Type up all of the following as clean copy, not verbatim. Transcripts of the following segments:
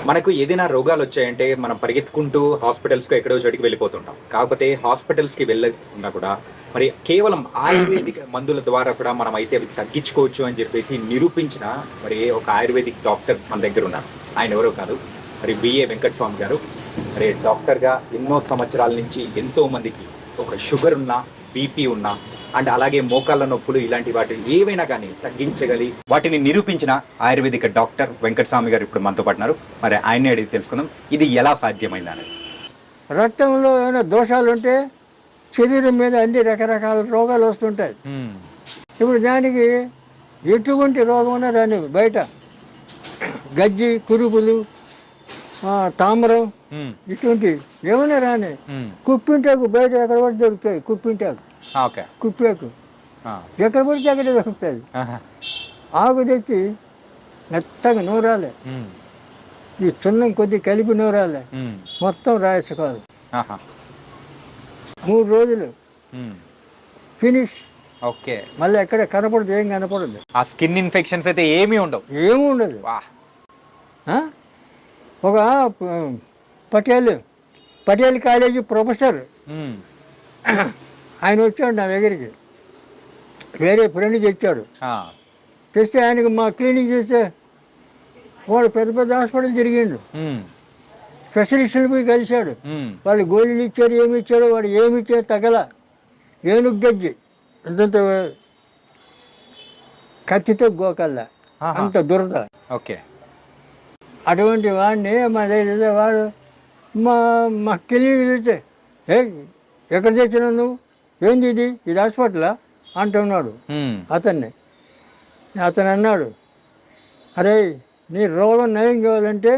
మనకు ఏదైనా రోగాలు వచ్చాయంటే మనం పరిగెత్తుకుంటూ హాస్పిటల్స్‌కో ఎక్కడో చోటికి వెళ్ళిపోతుంటాం. కాకపోతే హాస్పిటల్స్‌కి వెళ్ళకుండా కూడా మరి కేవలం ఆయుర్వేదిక్ మందుల ద్వారా కూడా మనమైతే అవి తగ్గించుకోవచ్చు అని చెప్పేసి నిరూపించిన మరి ఒక ఆయుర్వేదిక్ డాక్టర్ మన దగ్గరున్నారు. ఆయన ఎవరో కాదు మరి బిఏ వెంకటస్వామి గారు. మరి డాక్టర్‌గా ఎన్నో సంవత్సరాల నుంచి ఎంతో మందికి ఒక షుగర్ ఉన్నా, బీపీ ఉన్నా అండ్ అలాగే మోకాళ్ళ నొప్పులు ఇలాంటి వాటి ఏవైనా కానీ తగ్గించగలి వాటిని నిరూపించిన ఆయుర్వేదిక డాక్టర్ వెంకటస్వామి గారు ఇప్పుడు మనతో పాటున్నారు. మరి ఆయన్ని అడిగి తెలుసుకుందాం ఇది ఎలా సాధ్యమైంది అనేది. రక్తంలో ఏమైనా దోషాలు ఉంటే శరీరం మీద అన్ని రకరకాల రోగాలు వస్తుంటాయి. ఇప్పుడు దానికి ఎటువంటి రోగం ఉన్నా రాని బయట గజ్జి, కురుపులు, తామరం ఇటువంటి ఏమైనా రాని కుప్పింటాకు బయట ఎక్కడ పడితే దొరుకుతాయి. కుప్పేకు ఎక్కడ పడితే అక్కడ దొరుకుతుంది. ఆకు తెచ్చి మెత్తగా నూరాలి, ఈ చున్నం కొద్ది కలిపి నూరాలి, మొత్తం రాసుకోవాలి. 3 రోజులు ఫినిష్. ఓకే, మళ్ళీ ఎక్కడ కనపడదు, ఏం కనపడదు. ఆ స్కిన్ ఇన్ఫెక్షన్స్ అయితే ఏమీ ఉండవు. ఒక పటేల్ కాలేజీ ప్రొఫెసర్ ఆయన వచ్చాడు నా దగ్గరికి, వేరే ఫ్రెండ్ తెచ్చాడు. తెస్తే ఆయనకు మా క్లినిక్ చూస్తే వాడు పెద్ద పెద్ద హాస్పిటల్ తిరిగిండు, స్పెషలిస్టులు పోయి కలిశాడు. వాళ్ళు గోళీలు ఇచ్చారు, ఏమి ఇచ్చాడు, వాడు ఏమి ఇచ్చాడు తగల. ఏనుగు గజ్జి అంతంత కత్తితో గోకల్లా, అంత దురద. ఓకే, అటువంటి వాడిని మా దగ్గర వాడు మా క్లినిక్ చూస్తే ఎక్కడ తెచ్చినావు నువ్వు, ఏంది ఇది హాస్పిటలా అంటున్నాడు అతన్ని. అతను అన్నాడు, అరే నీ రోగం నయం కావాలంటే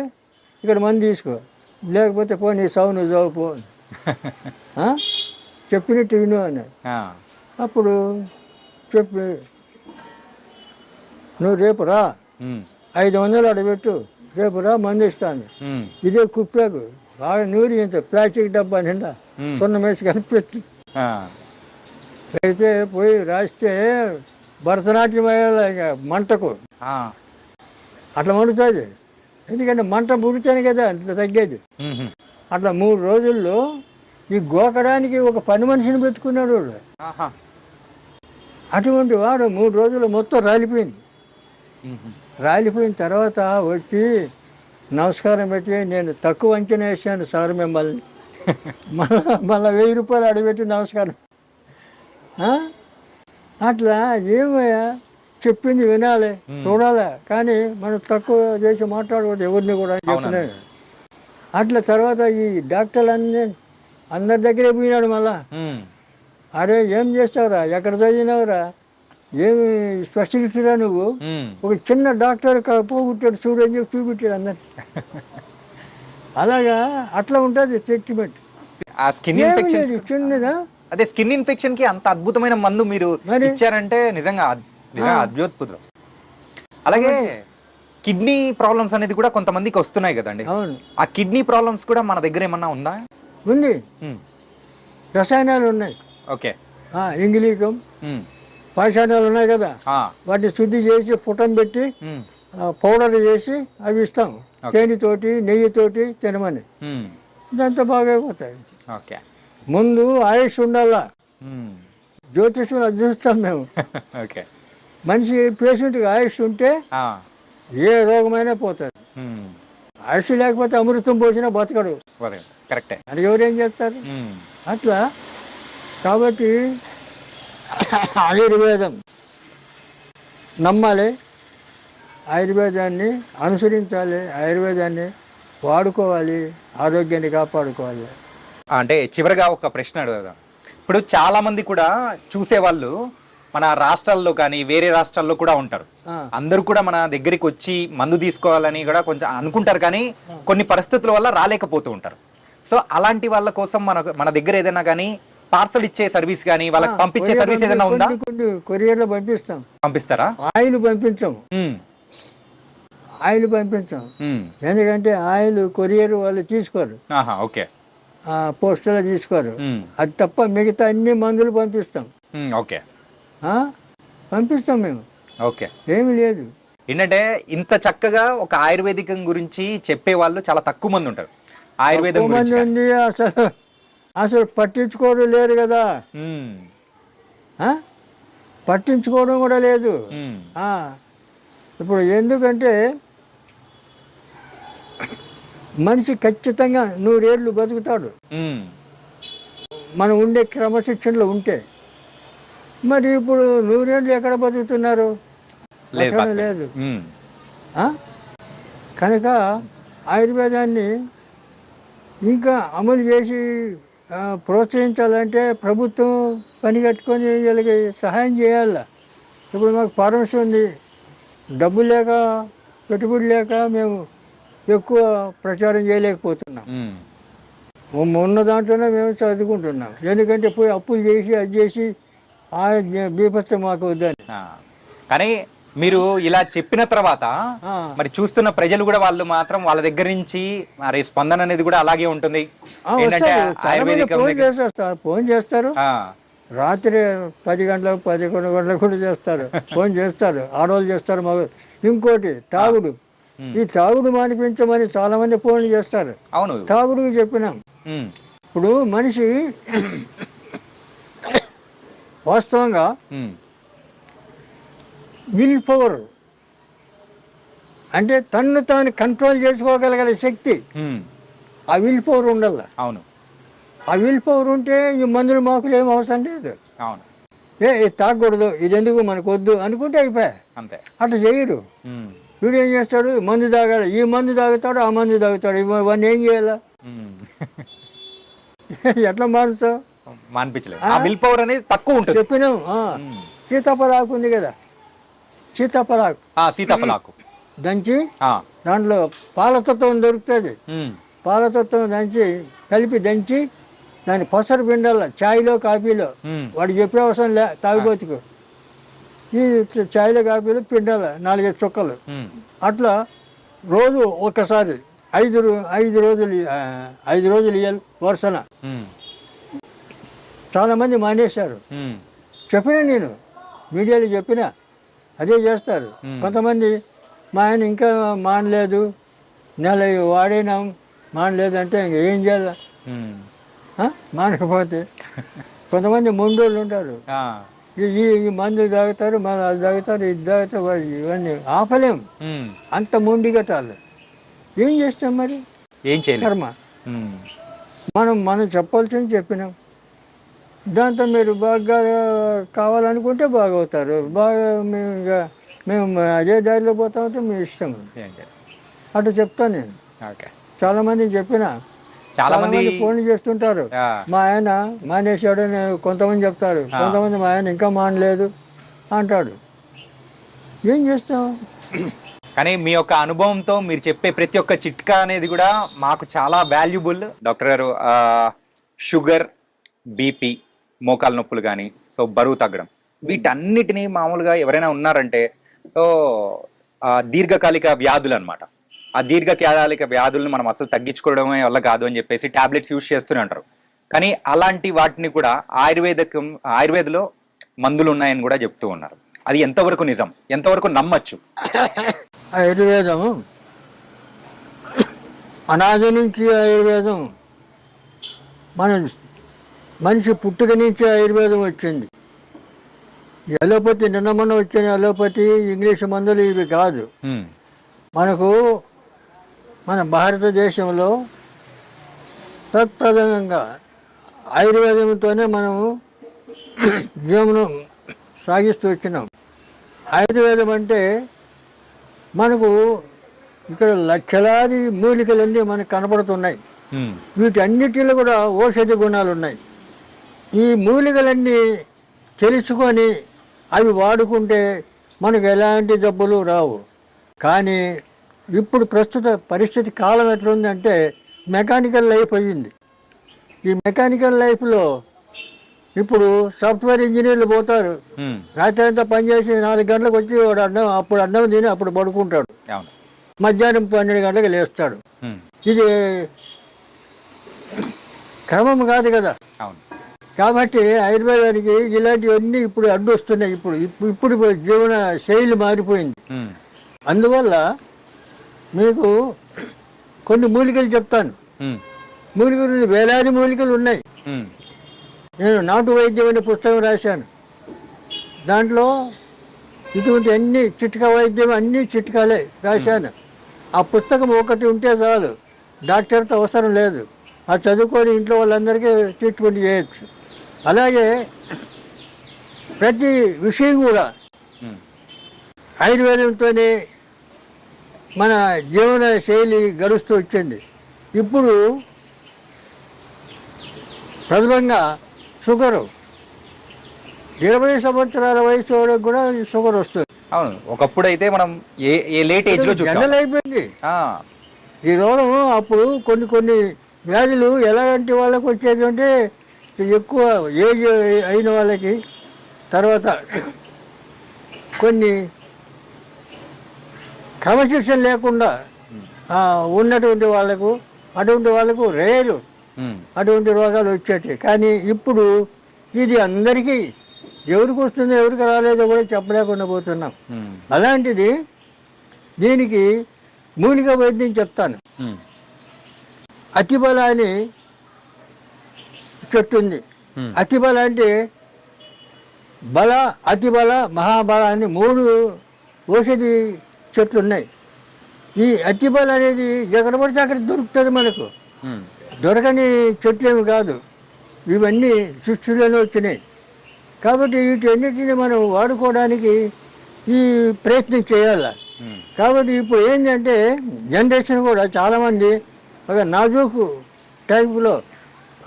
ఇక్కడ మందు తీసుకో, లేకపోతే పో నీ సావు నువ్వు చావు పో, చెప్పినట్టు విను అన్నాడు. అప్పుడు చెప్పి నువ్వు రేపు రా, 500 అడబెట్టు, రేపు రా మందు ఇస్తాను. ఇదే కుప్పాకు బాగా నూరి ఇంత ప్లాస్టిక్ డబ్బా నిండా సున్నం వేసి కనిపెట్టి అయితే పోయి రాస్తే భరతనాట్యం అయ్యేలా మంటకు అట్లా మండుతుంది. ఎందుకంటే మంట పుడితేనే కదా అట్లా తగ్గేది. అట్లా 3 రోజుల్లో ఈ గోకడానికి ఒక పని మనిషిని పెట్టుకున్నాడు. అటువంటి వాడు 3 రోజులు మొత్తం రాలిపోయింది. రాలిపోయిన తర్వాత వచ్చి నమస్కారం పెట్టి, నేను తక్కువ అంచనా వేసాను సార్ మిమ్మల్ని, మళ్ళీ 1000 రూపాయలు అడిగిపెట్టి నమస్కారం. అట్లా ఏమయ్యా చెప్పింది వినాలి, చూడాలి, కానీ మనం తక్కువ చేసి మాట్లాడకూడదు ఎవరిని కూడా చెప్తున్నాను. అట్లా తర్వాత ఈ డాక్టర్లు అందరి దగ్గరే పోయినాడు. మళ్ళా అరే ఏం చేస్తావురా, ఎక్కడ చదివినావురా, ఏమి స్పెషలిస్టురా నువ్వు, ఒక చిన్న డాక్టర్ పోగొట్టాడు చూడని చెప్పి చూపించాడు అందరు. అలాగా అట్లా ఉంటుంది ట్రీట్మెంట్. చిన్నదా అదే స్కిన్ ఇన్ఫెక్షన్ కి అంత అద్భుతమైన మందు మీరు ఇచ్చారంటే నిజంగా అద్భుతం. అలాగే కిడ్నీ ప్రాబ్లమ్స్ అనేది కూడా కొంతమందికి వస్తున్నాయి కదండి. అవును, ఆ కిడ్నీ ప్రాబ్లమ్స్ కూడా మన దగ్గర ఏమన్నా ఉందా? ఉంది, రసాయనాలు ఉన్నాయి. ఓకే, ఇంగిలీకం పాషాణాలు ఉన్నాయి కదా, వాటిని శుద్ధి చేసి పుటం పెట్టి పౌడర్ చేసి అవి ఇస్తాం, తేనెతోటి నెయ్యితోటి తినమని. ఇదంతా బాగా అయిపోతాయి. ఓకే, ముందు ఆయుష్ ఉండాలా, జ్యోతిష్యులు అది చూస్తాం మేము. ఓకే, మనిషి పేషెంట్కి ఆయుష్ ఉంటే ఏ రోగమైనా పోతుంది. ఆయుష్ లేకపోతే అమృతం పోసినా బతకడు. కరెక్టే, అది ఎవరేం చేస్తారు. అట్లా కాబట్టి ఆయుర్వేదం నమ్మాలి, ఆయుర్వేదాన్ని అనుసరించాలి, ఆయుర్వేదాన్ని వాడుకోవాలి, ఆరోగ్యాన్ని కాపాడుకోవాలి. అంటే చివరిగా ఒక ప్రశ్న అడుగుదాం. ఇప్పుడు చాలా మంది కూడా చూసేవాళ్ళు మన రాష్ట్రాల్లో కానీ వేరే రాష్ట్రాల్లో కూడా ఉంటారు. అందరూ కూడా మన దగ్గరికి వచ్చి మందు తీసుకోవాలని కూడా కొంచెం అనుకుంటారు, కానీ కొన్ని పరిస్థితుల వల్ల రాలేకపోతూ ఉంటారు. సో అలాంటి వాళ్ళ కోసం మన దగ్గర ఏదైనా కానీ పార్సల్ ఇచ్చే సర్వీస్ కానీ వాళ్ళకి పంపించే సర్వీస్ ఏదైనా ఉందా? కొరియర్లో పంపిస్తాం. పంపిస్తారా? ఆయిల్ పంపించాం. ఎందుకంటే ఆయిల్ కొరియర్ వాళ్ళు తీసుకోరు, ఓకే, పోస్టులో తీసుకోరు. అది తప్ప మిగతా అన్ని మందులు పంపిస్తాం. ఓకే, పంపిస్తాం మేము. ఓకే, ఏమి లేదు. ఏంటంటే ఇంత చక్కగా ఒక ఆయుర్వేదికం గురించి చెప్పే వాళ్ళు చాలా తక్కువ మంది ఉంటారు. ఆయుర్వేదం ఎక్కువ మంది గురించి ఉంది, అసలు అసలు పట్టించుకోవడం లేరు కదా. ఉమ్, ఆ? పట్టించుకోవడం కూడా లేదు. ఉమ్, ఆ. ఇప్పుడు ఎందుకంటే మనిషి ఖచ్చితంగా 100 ఏళ్ళు బతుకుతాడు ఉమ్, మనం ఉండే క్రమశిక్షణలో ఉంటే. మరి ఇప్పుడు 100 ఏళ్ళు ఎక్కడ బతుకుతున్నారు? లేదు ఎక్కడ పక్కన. లేదు. ఉమ్, ఆ? కనుక ఆయుర్వేదాన్ని ఇంకా అమలు చేసి ప్రోత్సహించాలంటే ప్రభుత్వం పని కట్టుకొని వీళ్ళకి సహాయం చేయాల. ఇప్పుడు మాకు ఫార్మసీ ఉంది, డబ్బు లేక పెట్టుబడి లేక మేము ఎక్కువ ప్రచారం చేయలేకపోతున్నాం. ఉన్న దాంట్లోనే మేము చదువుకుంటున్నాం. ఎందుకంటే పోయి అప్పులు చేసి అది చేసి ఆ బీభత్సం మాకు వద్దని. ఆ. కానీ మీరు ఇలా చెప్పిన తర్వాత ఆ. మరి చూస్తున్న ప్రజలు కూడా వాళ్ళు మాత్రం వాళ్ళ దగ్గర నుంచి మరి స్పందన అనేది కూడా అలాగే ఉంటుంది. ఏంటంటే వస్తారు, చాలా మంది ఆయుర్వేదికం ఫోన్ దగ్గర చేసేస్తారు, ఫోన్ చేస్తారు. ఆ, రాత్రి 10 గంటలకు 11 గంటలకు కూడా చేస్తారు, ఫోన్ చేస్తారు. ఆడవాళ్ళు చేస్తారు, మగ. ఇంకోటి తాగుడు. ఈ తాగుడు మానిపించమని చాలా మంది ఫోన్లు చేస్తారు. అవును. తాగుడుకి చెప్పినాం. ఉమ్, ఇప్పుడు మనిషి వాస్తవంగా ఉమ్, విల్ పవర్ అంటే తన్ను తాను కంట్రోల్ చేసుకోగలిగే శక్తి, ఉమ్, ఆ విల్ పవర్ ఉండాల. అవును. ఆ విల్ పవర్ ఉంటే ఈ మందులు మాకులు ఏం అవసరం లేదు. అవును. ఇది తాగకూడదు, ఇది ఎందుకు మనకు వద్దు అనుకుంటే అయిపోయా. అంతే. అట్లా చేయరు. ఉమ్, వీడు ఏం చేస్తాడు, మందు తాగాడు, ఈ మందు తాగుతాడు, ఆ మందు తాగుతాడు. ఇవన్నీ ఏం చేయాలా? ఉమ్. ఎట్లా మారుతావు? మానిపించలేదు. ఆ విల్ పవర్ అనేది తక్కువ ఉంటుంది. చెప్పినాం. ఉమ్. సీతాఫలాకు ఉంది కదా, సీతాఫలాకు సీతాఫలాకు దంచి ఆ, దాంట్లో పాలతత్వం దొరుకుతుంది. ఉమ్, పాలతత్వం దంచి కలిపి దంచి దాన్ని పసరు పిండాల, ఛాయ్లో కాఫీలో. ఉమ్, వాడికి చెప్పే అవసరం లే తాగుబోతుకు. ఈ ఛాయ్లో కాఫీలో పిండాల 4-5 చుక్కలు. ఉమ్, అట్లా రోజు ఒక్కసారి 5 రోజులు 5 రోజులు ఇయ్యాలి వరుసన. ఉమ్, చాలామంది మానేశారు. ఉమ్, చెప్పినా నేను మీడియాలో చెప్పినా అదే చేస్తారు. కొంతమంది మా ఆయన ఇంకా మానలేదు, నెల వాడినాం మానలేదు అంటే ఇంక ఏం చేయాలి? ఉమ్. మానకపోతే కొంతమంది మొండోళ్ళు ఉంటారు. ఆ, ఈ మందు తాగుతారు, మళ్ళీ అది తాగుతారు, ఇది తాగుతారు. వాళ్ళు ఇవన్నీ ఆపలేం, ఉమ్. అంత మొండిగట్టాలి. ఏం చేస్తాం మరి? ఏం చేయలేదు. కర్మ. ఉమ్, మనం చెప్పాల్సింది చెప్పినాం. దాంతో మీరు బాగా కావాలనుకుంటే బాగవుతారు. బాగా మేము అదే దారిలో పోతా ఉంటే మీ ఇష్టం. ఏం చేయలేదు. అటు చెప్తాను నేను. ఓకే. చాలామంది చెప్పిన, చాలా మంది ఫోన్లు చేస్తుంటారు. ఆ, మా ఆయన మానేశాడని కొంతమంది చెప్తారు, కొంతమంది మా ఆయన ఇంకా మానలేదు అంటాడు. ఏం చేస్తాం? కానీ మీ యొక్క అనుభవంతో మీరు చెప్పే ప్రతి ఒక్క చిట్కా అనేది కూడా మాకు చాలా వాల్యుబుల్. డాక్టర్ గారు, షుగర్, బీపీ, మోకాలు నొప్పులు కానీ, సో బరువు తగ్గడం, వీటన్నిటినీ మామూలుగా ఎవరైనా ఉన్నారంటే దీర్ఘకాలిక వ్యాధులు అనమాట. ఆ దీర్ఘకాలిక వ్యాధులను మనం అసలు తగ్గించుకోవడమే వల్ల కాదు అని చెప్పేసి టాబ్లెట్స్ యూజ్ చేస్తూనే ఉంటారు. కానీ అలాంటి వాటిని కూడా ఆయుర్వేదలో మందులు ఉన్నాయని కూడా చెప్తూ ఉన్నారు. అది ఎంతవరకు నిజం, ఎంతవరకు నమ్మచ్చు? ఆయుర్వేదం అనాది నుంచి ఆయుర్వేదం, మన మనిషి పుట్టుక నుంచి ఆయుర్వేదం వచ్చింది. అలోపతి నిన్న మొన్న వచ్చిన అలోపతి ఇంగ్లీష్ మందులు ఇవి కాదు. మనకు మన భారతదేశంలో ప్రప్రధానంగా ఆయుర్వేదంతోనే మనము జీవనం సాగిస్తూ వచ్చినాం. ఆయుర్వేదం అంటే మనకు ఇక్కడ లక్షలాది మూలికలన్నీ మనకు కనపడుతున్నాయి. వీటన్నిటిలో కూడా ఔషధ గుణాలు ఉన్నాయి. ఈ మూలికలన్నీ తెలుసుకొని అవి వాడుకుంటే మనకు ఎలాంటి జబ్బులు రావు. కానీ ఇప్పుడు ప్రస్తుత పరిస్థితి కాలం ఎట్లుందంటే మెకానికల్ లైఫ్ అయ్యింది. ఈ మెకానికల్ లైఫ్లో ఇప్పుడు సాఫ్ట్వేర్ ఇంజనీర్లు పోతారు, రాత్రి అంతా పనిచేసి 4 గంటలకు వచ్చి వాడు అప్పుడు అన్నం తిని అప్పుడు పడుకుంటాడు, మధ్యాహ్నం 12 గంటలకు లేస్తాడు. ఇది క్రమం కాదు కదా. కాబట్టి ఆయుర్వేదానికి ఇలాంటివన్నీ ఇప్పుడు అడ్డు వస్తున్నాయి. ఇప్పుడు జీవన శైలి మారిపోయింది. అందువల్ల మీకు కొన్ని మూలికలు చెప్తాను. మూలికలు వేలాది మూలికలు ఉన్నాయి. నేను నాటు వైద్యం అనే పుస్తకం రాశాను. దాంట్లో ఇటువంటి అన్ని చిట్కా వైద్యం అన్ని చిట్కాలే రాశాను. ఆ పుస్తకం ఒకటి ఉంటే చాలు, డాక్టర్తో అవసరం లేదు. ఆ చదువుకొని ఇంట్లో వాళ్ళందరికీ ట్రీట్మెంట్ చేయొచ్చు. అలాగే ప్రతి విషయం కూడా ఆయుర్వేదంతోనే మన జీవన శైలి గడుస్తూ వచ్చింది. ఇప్పుడు ప్రథమంగా షుగరు 20 సంవత్సరాల వయసు వాళ్ళకి కూడా షుగర్ వస్తుంది. అవును, ఒకప్పుడు అయితే మనం ఏ లేట్ ఏజ్ లో జనరల్ అయిపోయింది ఈ రోగం. అప్పుడు కొన్ని వ్యాధులు ఎలాంటి వాళ్ళకి వచ్చేది అంటే ఎక్కువ ఏజ్ అయిన వాళ్ళకి, తర్వాత కొన్ని క్రమశిక్షణ లేకుండా ఉన్నటువంటి వాళ్ళకు, అటువంటి వాళ్ళకు రేరు అటువంటి రోగాలు వచ్చేటి. కానీ ఇప్పుడు ఇది అందరికీ ఎవరికి వస్తుందో ఎవరికి రాలేదో కూడా చెప్పలేకుండా పోతున్నాం. అలాంటిది దీనికి మూలిక వైద్యం చెప్తాను. అతిబల అని చెట్టు ఉంది. అతిబల అంటే బల, అతిబల, మహాబల అని 3 ఔషధి చెట్లు ఉన్నాయి. ఈ అతిబల అనేది ఎక్కడ పడితే అక్కడ దొరుకుతుంది మనకు. దొరకని చెట్లేమి కాదు, ఇవన్నీ సృష్టిలోనే వచ్చినాయి. కాబట్టి వీటన్నిటిని మనం వాడుకోవడానికి ఈ ప్రయత్నం చేయాలి. కాబట్టి ఇప్పుడు ఏంటంటే జనరేషన్ కూడా చాలామంది ఒక నాజూకు టైపులో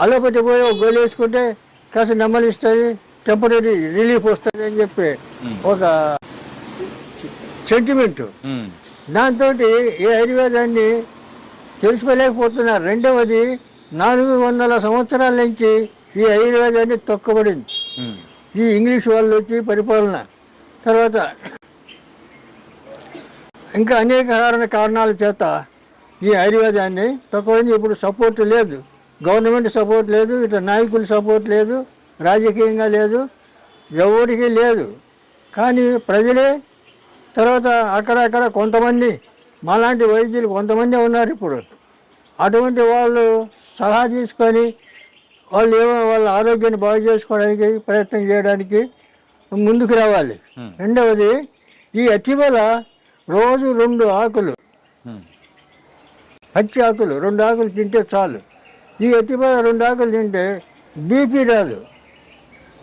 అలోపతి పోయి ఒక గోలు వేసుకుంటే కాస్త నెమ్మలిస్తుంది, టెంపరీ రిలీఫ్ వస్తుంది అని చెప్పి ఒక సెంటిమెంట్. దాంతో ఈ ఆయుర్వేదాన్ని తెలుసుకోలేకపోతున్నారు. రెండవది 400 సంవత్సరాల నుంచి ఈ ఆయుర్వేదాన్ని తొక్కబడింది ఈ ఇంగ్లీష్ వాళ్ళు వచ్చి పరిపాలన. తర్వాత ఇంకా అనేక కారణాల చేత ఈ ఆయుర్వేదాన్ని తొక్కబడింది. ఇప్పుడు సపోర్ట్ లేదు, గవర్నమెంట్ సపోర్ట్ లేదు, ఇటు నాయకుల సపోర్ట్ లేదు, రాజకీయంగా లేదు, ఎవరికి లేదు. కానీ ప్రజలే, తర్వాత అక్కడక్కడ కొంతమంది మాలాంటి వైద్యులు కొంతమంది ఉన్నారు ఇప్పుడు. అటువంటి వాళ్ళు సలహా తీసుకొని వాళ్ళు వాళ్ళ ఆరోగ్యాన్ని బాగు చేసుకోవడానికి ప్రయత్నం చేయడానికి ముందుకు రావాలి. రెండవది ఈ అతిబల రోజు 2 ఆకులు, పచ్చి ఆకులు 2 ఆకులు తింటే చాలు. ఈ అతిబల 2 ఆకులు తింటే బీపీ రాదు,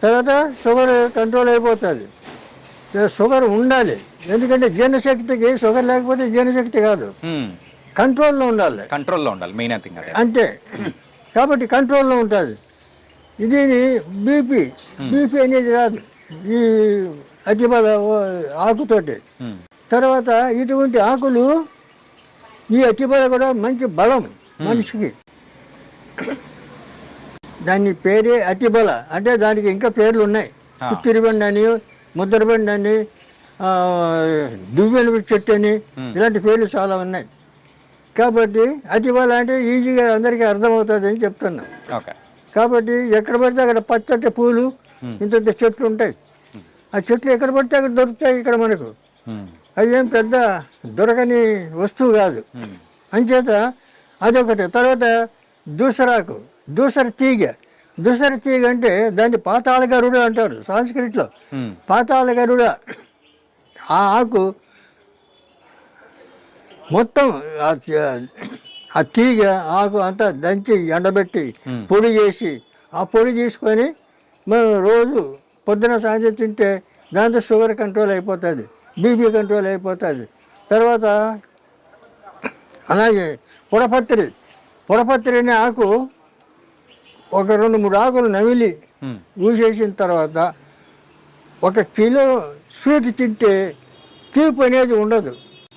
తర్వాత షుగర్ కంట్రోల్ అయిపోతుంది. షుగర్ ఉండాలి, ఎందుకంటే జీర్ణశక్తికి షుగర్ లేకపోతే జీర్ణశక్తి కాదు, కంట్రోల్లో ఉండాలి మెయిన్ థింగ్ అంతే. కాబట్టి కంట్రోల్లో ఉంటుంది. దీని బీపీ అనేది రాదు ఈ అతిబల ఆకుతోటి. తర్వాత ఇటువంటి ఆకులు, ఈ అతిబల కూడా మంచి బలం మనిషికి. దాని పేరే అతిబల. అంటే దానికి ఇంకా పేర్లు ఉన్నాయి, చిత్తిరిబండి అని, ముద్రబండి అని, దువ్వెన చెట్టు అని, ఇలాంటి పేర్లు చాలా ఉన్నాయి. కాబట్టి అతిబల అంటే ఈజీగా అందరికీ అర్థమవుతుంది అని చెప్తున్నా. కాబట్టి ఎక్కడ పడితే అక్కడ పచ్చటి పూలు ఇంత చెట్లు ఉంటాయి. ఆ చెట్లు ఎక్కడ పడితే అక్కడ దొరుకుతాయి ఇక్కడ మనకు. అవి ఏం పెద్ద దొరకని వస్తువు కాదు. అంచేత అదొకటి. తర్వాత దూసరాకు, దూసర తీగ అంటే దాన్ని పాతాళ గరుడ అంటారు సంస్కృతిలో. పాతాళ గరుడ ఆ ఆకు మొత్తం ఆ తీగ ఆకు అంతా దంచి ఎండబెట్టి పొడి చేసి ఆ పొడి తీసుకొని మనం రోజు పొద్దున సాయంత్రం తింటే దాంతో షుగర్ కంట్రోల్ అయిపోతుంది, బీపీ కంట్రోల్ అయిపోతుంది. తర్వాత అలాగే పొడపత్రి అనే ఆకు ఒక 2-3 ఆకులు నమిలి ఊసేసిన తర్వాత 1 కిలో స్వీట్ తింటే తీపి అనేది ఉండదు.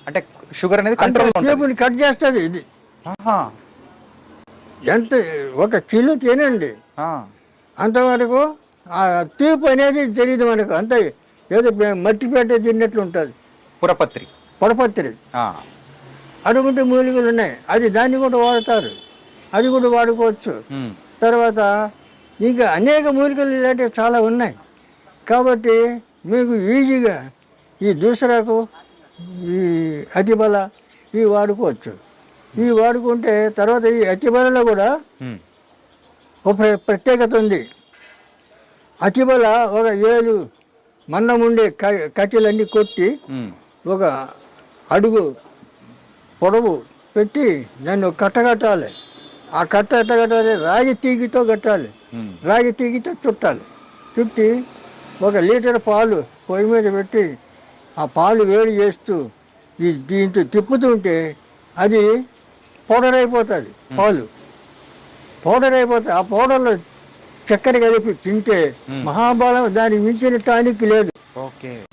అంటే షుగర్ అనేది కంట్రోల్, తీపిని కట్ చేస్తుంది ఇది. ఎంత 1 కిలో తినండి, అంతవరకు ఆ తీపి అనేది తెలియదు మనకు. అంత ఏదో మట్టిపేట తిన్నట్లు ఉంటుంది. పొడపత్రి అడుగుంటే మూలికలు ఉన్నాయి, అది దాన్ని కూడా వాడతారు, అది కూడా వాడుకోవచ్చు. తర్వాత ఇంకా అనేక మూలికలు ఇలాంటివి చాలా ఉన్నాయి. కాబట్టి మీకు ఈజీగా ఈ దూసరాకు, ఈ అతిబల ఇవి వాడుకోవచ్చు. ఇవి వాడుకుంటే తర్వాత ఈ అతిబలలో కూడా ఒక ప్రత్యేకత ఉంది. అతిబల ఒక 7 మందం ఉండే కట్టెలన్నీ కొట్టి ఒక అడుగు పొడవు పెట్టి దాన్ని కట్టగట్టాలి. ఆ కట్టగట్టాలి రాగి తీగితో కట్టాలి. రాగి తీగితో చుట్టాలి. చుట్టి 1 లీటర్ పాలు పొయ్యి మీద పెట్టి ఆ పాలు వేడి చేస్తూ దీంతో తిప్పుతుంటే అది పౌడర్ అయిపోతుంది. పాలు పౌడర్ అయిపోతుంది. ఆ పౌడర్లో చక్కెర కలిపి తింటే మహాబలం, దానికి మించిన టానిక్ లేదు.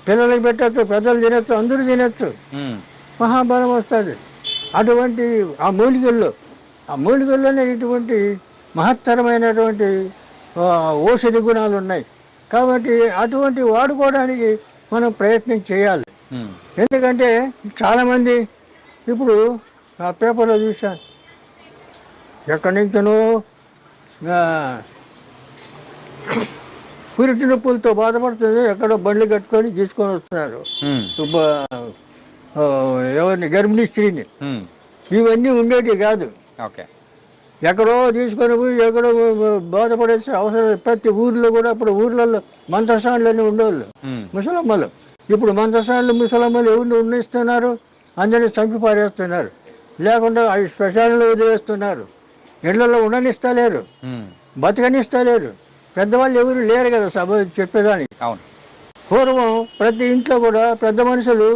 పిల్లలకి పెట్టచ్చు, పెద్దలు తినచ్చు, అందరూ తినచ్చు, మహాబలం వస్తుంది. అటువంటి ఆ మూలికల్లోనే ఇటువంటి మహత్తరమైనటువంటి ఔషధి గుణాలు ఉన్నాయి. కాబట్టి అటువంటి వాడుకోవడానికి మనం ప్రయత్నం చేయాలి. ఎందుకంటే చాలామంది ఇప్పుడు ఆ పేపర్లో చూశాను, ఎక్కడి నుంచో పురిటి నొప్పులతో బాధపడుతుంది, ఎక్కడో బండ్లు కట్టుకొని తీసుకొని వస్తున్నారు ఎవరిని, గర్భిణీ స్త్రీని. ఇవన్నీ ఉండేటివి కాదు. ఎక్కడో తీసుకొని పోయి ఎక్కడో బాధపడేసి అవసరం. ప్రతి ఊర్లో కూడా ఇప్పుడు ఊర్లలో మంత్రసానులన్నీ ఉండేవాళ్ళు ముసలమ్మలు. ఇప్పుడు మంత్రసానులు ముసలమ్మలు ఎవరిని ఉన్నిస్తున్నారు? అందరినీ చంపి పారేస్తున్నారు, లేకుండా అవి శ్మశానంలో వదిలేస్తున్నారు. ఇళ్లలో ఉండనిస్తలేరు, బతకనిస్తలేరు. పెద్దవాళ్ళు ఎవరు లేరు కదా సభ చెప్పేదానికి. పూర్వం ప్రతి ఇంట్లో కూడా పెద్ద మనుషులు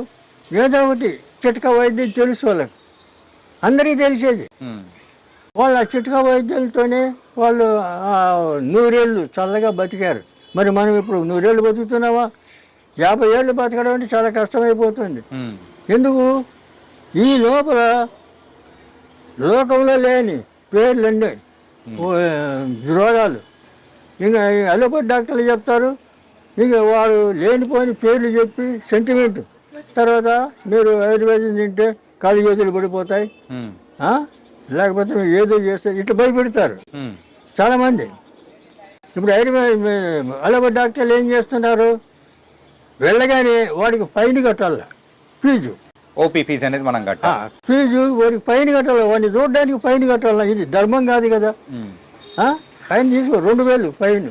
ఏదో ఒకటి చిట్కా వైద్యం తెలుసు వాళ్ళకి, అందరికీ తెలిసేది. వాళ్ళ చిట్కా వైద్యులతోనే వాళ్ళు 100 ఏళ్ళు చల్లగా బతికారు. మరి మనం ఇప్పుడు 100 ఏళ్ళు బతుకుతున్నావా? 50 ఏళ్ళు బతకడం అంటే చాలా కష్టమైపోతుంది. ఎందుకు? ఈ లోపల లోకంలో లేని పేర్లన్నీ రోగాలు. ఇంకా అలోపతి డాక్టర్లు చెప్తారు, ఇక వాడు లేనిపోని పేర్లు చెప్పి సెంటిమెంట్. తర్వాత మీరు ఆయుర్వేదం తింటే కాళ్ళు చేతులు పడిపోతాయి, లేకపోతే ఏదో చేస్తే ఇట్లా భయపెడతారు చాలామంది. ఇప్పుడు అలోపతి డాక్టర్లు ఏం చేస్తున్నారు? వెళ్ళగానే వాడికి ఫైన్ కట్టాలి, ఫీజు. ఓపీ ఫీజు అనేది మనం కట్టాలి. ఫీజు వాడికి ఫైన్ కట్టాలి, వాడిని చూడడానికి ఫైన్ కట్టాలి. ఇది ధర్మం కాదు కదా. ఫైన్ తీసుకో, 2000 ఫైన్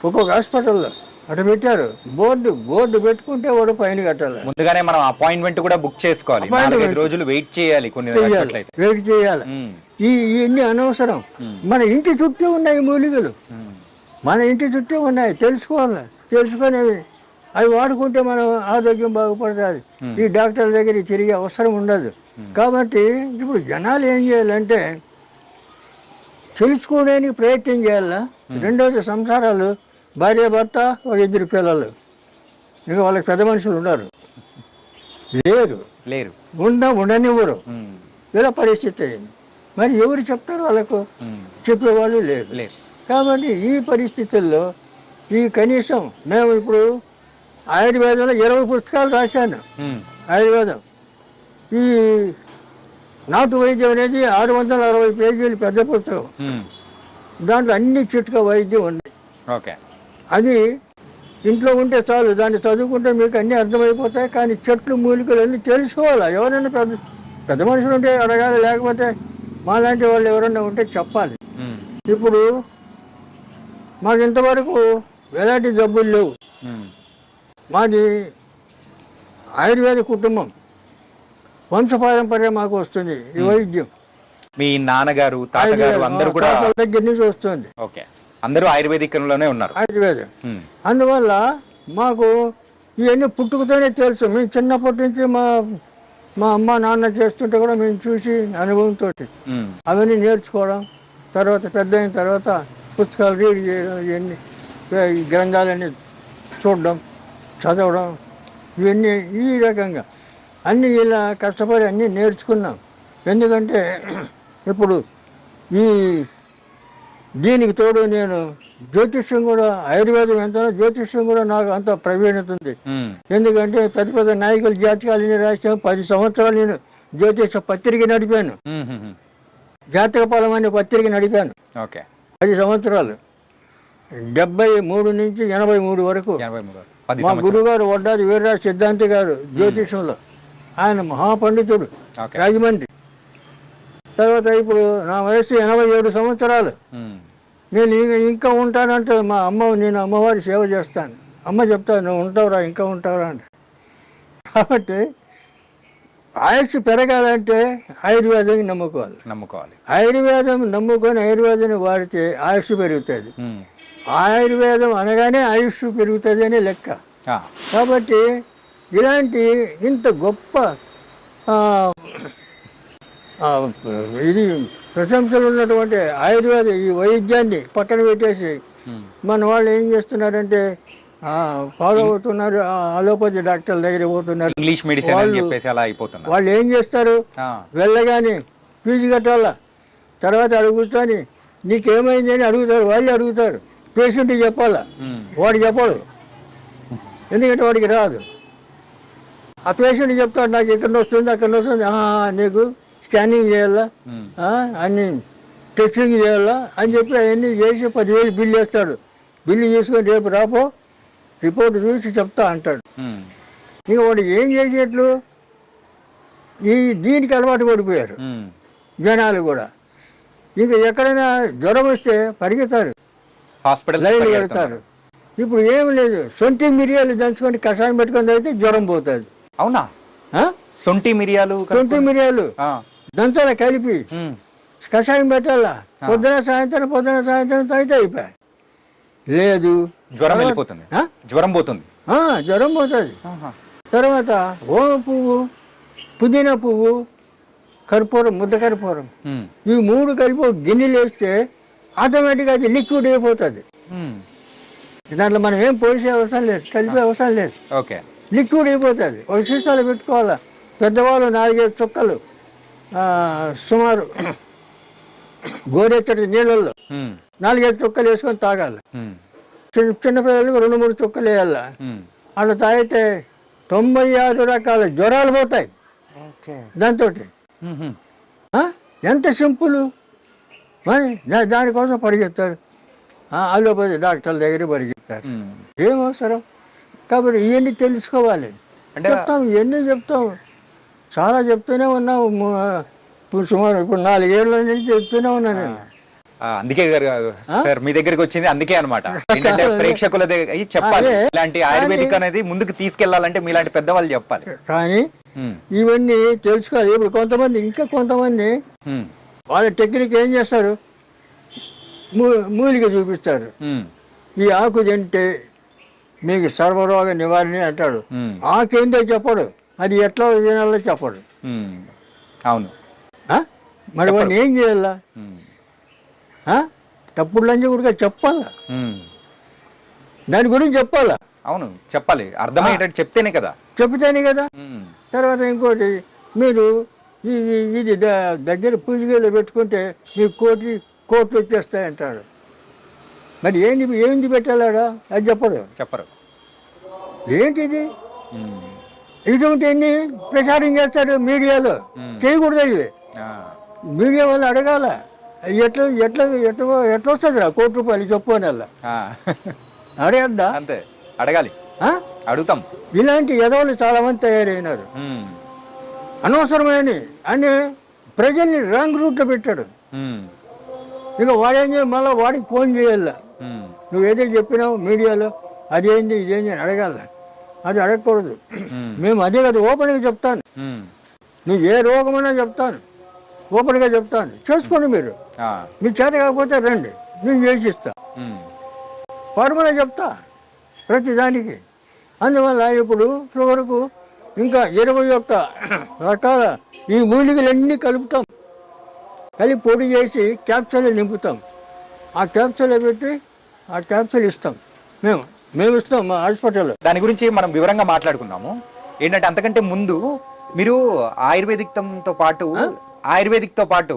ఒక్కొక్క హాస్పిటల్లో అటు పెట్టారు. బోర్డు పెట్టుకుంటే వాడు ఫైన్ కట్టాలి. ముందుగానే మనం అపాయింట్మెంట్ కూడా బుక్ చేసుకోవాలి, 4-5 రోజులు వెయిట్ చేయాలి. వెయిట్ చేయాలి. ఇవన్నీ అనవసరం. మన ఇంటి చుట్టూ ఉన్నాయి మూలికలు, మన ఇంటి చుట్టూ ఉన్నాయి. తెలుసుకోవాలి, తెలుసుకొని అవి వాడుకుంటే మనం ఆరోగ్యం బాగుపడుతుంది. ఈ డాక్టర్ల దగ్గర తిరిగే అవసరం ఉండదు. కాబట్టి ఇప్పుడు జనాలు ఏం చేయాలంటే తెలుసుకోవడానికి ప్రయత్నం చేయాలా. రెండోది సంసారాలు, భార్య భర్త, 2 పిల్లలు, ఇంకా వాళ్ళకి పెద్ద మనుషులు ఉన్నారు లేరు ఉండనివ్వరు. ఇలా పరిస్థితి అయింది. మరి ఎవరు చెప్తారు? వాళ్ళకు చెప్పేవాళ్ళు లేరు. కాబట్టి ఈ పరిస్థితుల్లో ఈ కనీసం మేము ఇప్పుడు ఆయుర్వేదంలో 20 పుస్తకాలు రాశాను. ఆయుర్వేదం ఈ నాటు వైద్యం అనేది 660 పేజీలు పెద్ద పుస్తకం. దాంట్లో అన్ని చిట్కా వైద్యం ఉన్నాయి. అది ఇంట్లో ఉంటే చాలు, దాన్ని చదువుకుంటే మీకు అన్నీ అర్థమైపోతాయి. కానీ చెట్లు మూలికలు అన్నీ తెలుసుకోవాలి. ఎవరైనా పెద్ద మనుషులు ఉంటే అడగాలి, లేకపోతే మాలాంటి వాళ్ళు ఎవరైనా ఉంటే చెప్పాలి. ఇప్పుడు మాకు ఇంతవరకు ఎలాంటి జబ్బులు లేవు. మాది ఆయుర్వేద కుటుంబం, వంశపారంపర్య మాకు వస్తుంది ఈ వైద్యం. మీ నాన్నగారు, తాతగారు అందరూ కూడా దగ్గర నుంచి వస్తుంది. అందరూ ఆయుర్వేదికంలోనే ఉన్నారు. ఆయుర్వేదం. అందువల్ల మాకు ఇవన్నీ పుట్టుకతోనే తెలుసు. మేము చిన్నప్పటి నుంచి మా అమ్మ నాన్న చేస్తుంటే కూడా మేము చూసి అనుభవంతో అవన్నీ నేర్చుకోవడం, తర్వాత పెద్ద అయిన తర్వాత పుస్తకాలు రీడ్ చేయడం, ఇవన్నీ ఈ గ్రంథాలన్నీ చూడడం, చదవడం, ఇవన్నీ ఈ రకంగా అన్నీ ఇలా కష్టపడి అన్నీ నేర్చుకున్నాం. ఎందుకంటే ఇప్పుడు దీనికి తోడు నేను జ్యోతిష్యం కూడా, ఆయుర్వేదం ఎంతనో జ్యోతిష్యం కూడా నాకు అంత ప్రవీణత ఉంది. ఎందుకంటే పెద్ద పెద్ద నాయకుల జాతకాలని రాసాను. 10 సంవత్సరాలు నేను జ్యోతిష పత్రిక నడిపాను, జాతక ఫలం అనే పత్రిక నడిపాను. 10 సంవత్సరాలు, 73 నుంచి 83 వరకు. 10 మా సంవత్సరాలు. గురుగారు వడ్డాది వీర్రాజు సిద్ధాంతి గారు జ్యోతిషంలో, ఆయన మహాపండితుడు, ఓకే. రాజమండ్రి. తర్వాత ఇప్పుడు నా వయసు 87 సంవత్సరాలు. ఉమ్. నేను ఇంకా ఉంటానంటే మా అమ్మ, నేను అమ్మవారి సేవ చేస్తాను. అమ్మ చెప్తాను, నువ్వు ఉంటావురా, ఇంకా ఉంటావురా అంటే. కాబట్టి ఆయుష్ పెరగాలంటే ఆయుర్వేదాన్ని నమ్ముకోవాలి. ఆయుర్వేదం నమ్ముకొని ఆయుర్వేదాన్ని వాడితే ఆయుష్ పెరుగుతుంది. ఉమ్. ఆయుర్వేదం అనగానే ఆయుష్ పెరుగుతుంది అనే లెక్క. ఆ. కాబట్టి ఇలాంటి ఇంత గొప్ప ఆ, ఆ, ఇది ప్రశంసలు ఉన్నటువంటి ఆయుర్వేద ఈ వైద్యాన్ని పక్కన పెట్టేసి ఉమ్. మన వాళ్ళు ఏం చేస్తున్నారంటే ఫాలో అవుతున్నారు, అలోపతి డాక్టర్ల దగ్గర పోతున్నారు. ఇంగ్లీష్ మెడిసిన్ అని చెప్పేసి అలా అయిపోతున్నారు. వాళ్ళు ఏం చేస్తారు, వెళ్ళగానే ఫీజు కట్టాలా, తర్వాత అడుగుతాని నీకేమైంది అని అడుగుతారు. వాళ్ళు అడుగుతారు, పేషెంట్కి చెప్పాలా, వాడు చెప్పడు, ఎందుకంటే వాడికి రాదు. ఆ పేషెంట్ చెప్తాడు, నాకు ఇక్కడ వస్తుంది అక్కడ వస్తుంది, నీకు స్కానింగ్ చేయాలా, అన్ని టెస్టింగ్ చేయాలా అని చెప్పి అవన్నీ చేసి 10,000 బిల్లు వేస్తాడు. బిల్లు చేసుకొని రేపు రాపో రిపోర్ట్ చూసి చెప్తా అంటాడు. ఇక వాడు ఏం చేసేట్లు దీనికి అలవాటు పడిపోయారు జనాలు కూడా. ఇంకా ఎక్కడైనా జ్వరం వస్తే పరిగెత్తారు, లైన్లు పెడతారు. ఇప్పుడు ఏం లేదు, సొంటి మిరియాలు దంచుకొని కషాయం పెట్టుకొని అయితే జ్వరం పోతుంది. అవునా? సొంటి మిరియాలు దంచాల కలిపి కషాయం పెట్టాలా, పొద్దున సాయంత్రం అయితే అయిపోయాయి. లేదు, జ్వరం వెళ్ళిపోతుంది, జ్వరం పోతుంది. జ్వరం పోతుంది. తర్వాత ఓమ పువ్వు, పుదీనా పువ్వు, కర్పూరం, ముద్ద కర్పూరం, ఈ 3 కలిపి గిన్నెలు వేస్తే ఆటోమేటిక్గా అది లిక్విడ్ అయిపోతుంది. దాంట్లో మనం ఏం పోసే అవసరం లేదు, కలిపే అవసరం లేదు, ఓకే, లిక్విడ్ అయిపోతుంది. ఒక సీసాలు పెట్టుకోవాలా. పెద్దవాళ్ళు 4-5 చుక్కలు సుమారు గోరెచ్చటి నీళ్ళల్లో 4-5 చుక్కలు వేసుకొని తాగాలి. చిన్నపిల్లలకు 2-3 చుక్కలు వేయాల. అట్లా తాగితే 96 రకాల జ్వరాలు పోతాయి దాంతో. ఎంత సింపుల్. మరి దానికోసం పరిగెత్తారు, అలోపతి డాక్టర్ల దగ్గర పరిగెత్తారు. ఏం అవసరం? కాబట్టి ఇవన్నీ తెలుసుకోవాలి. చెప్తాం, ఇవన్నీ చెప్తాం, చాలా చెప్తూనే ఉన్నావు. సుమారు ఇప్పుడు 4 ఏళ్ళ నుంచి చెప్తూనే ఉన్నా నేను. అందుకే సార్ మీ దగ్గరికి వచ్చింది అందుకే అనమాట. ఏంటంటే ప్రేక్షకుల దగ్గర చెప్పాలి, ఇలాంటి ఆయుర్వేదిక్ అనేది ముందుకు తీసుకెళ్లాలంటే మీలాంటి పెద్దవాళ్ళు చెప్పాలి. కానీ ఇవన్నీ తెలుసుకోవాలి. ఇప్పుడు కొంతమంది వాళ్ళ టెక్నిక్ ఏం చేస్తారు, మూలిక చూపిస్తారు. ఈ ఆకు తింటే మీకు సర్వరోగ నివారణ అంటాడు. ఆకేందో చెప్పడు, అది ఎట్లా తినాలో చెప్పడు. అవును, మరి వాడిని ఏం చేయాలా? తప్పుడు లంచం కూడా చెప్పాలా, దాని గురించి చెప్పాలా. అవును, చెప్పాలి, అర్థమయ్యేటట్టు చెప్తేనే కదా. తర్వాత ఇంకోటి, మీరు ఇది దగ్గర పూజగేలో పెట్టుకుంటే మీకు కోట్లు వచ్చేస్తాయంటాడు. మరి ఏంది పెట్టాలాడా? అది చెప్పరు. ఏంటిది? ఇటువంటి ఎన్ని ప్రచారం చేస్తాడు మీడియాలో, చేయకూడదు. ఇవి మీడియా వాళ్ళు అడగాల, ఎట్లా వస్తుంది రా ₹1,00,000 చెప్పు అని అడగద్దా? అంతే, అడగాలి, అడుగుతాం. ఇలాంటి ఎదవలు చాలా మంది తయారైనారు, అనవసరమైన అని ప్రజల్ని రాంగ్ రూట్లో పెట్టాడు. ఇక వాడేం చేయాలి, మళ్ళీ వాడికి ఫోన్ చేయాల, నువ్వు ఏదో చెప్పినావు మీడియాలో అదేంది ఇదేంది అని అడగాల. అది అడగకూడదు. మేము అదే కదా ఓపెన్గా చెప్తాను, నువ్వు ఏ రోగమైనా చెప్తాను, ఓపెన్గా చెప్తాను, చేసుకోండి. మీరు మీ చేత కాకపోతే రండి, నేను చేసిస్తా. ఫార్ములా చెప్తా ప్రతి దానికి. అందువల్ల ఇప్పుడు షుగర్కు ఇంకా 21 రకాల ఈ మూలికలన్నీ కలుపుతాం, కలిపి పొడి చేసి క్యాప్సూల్ నింపుతాం. ఆ క్యాప్సూల్ పెట్టి ఆ క్యాప్సూల్ ఇస్తాం, మేము ఇస్తాం మా హాస్పిటల్లో. దాని గురించి మనం వివరంగా మాట్లాడుకుందాము. ఏంటంటే అంతకంటే ముందు మీరు ఆయుర్వేదిక్తో పాటు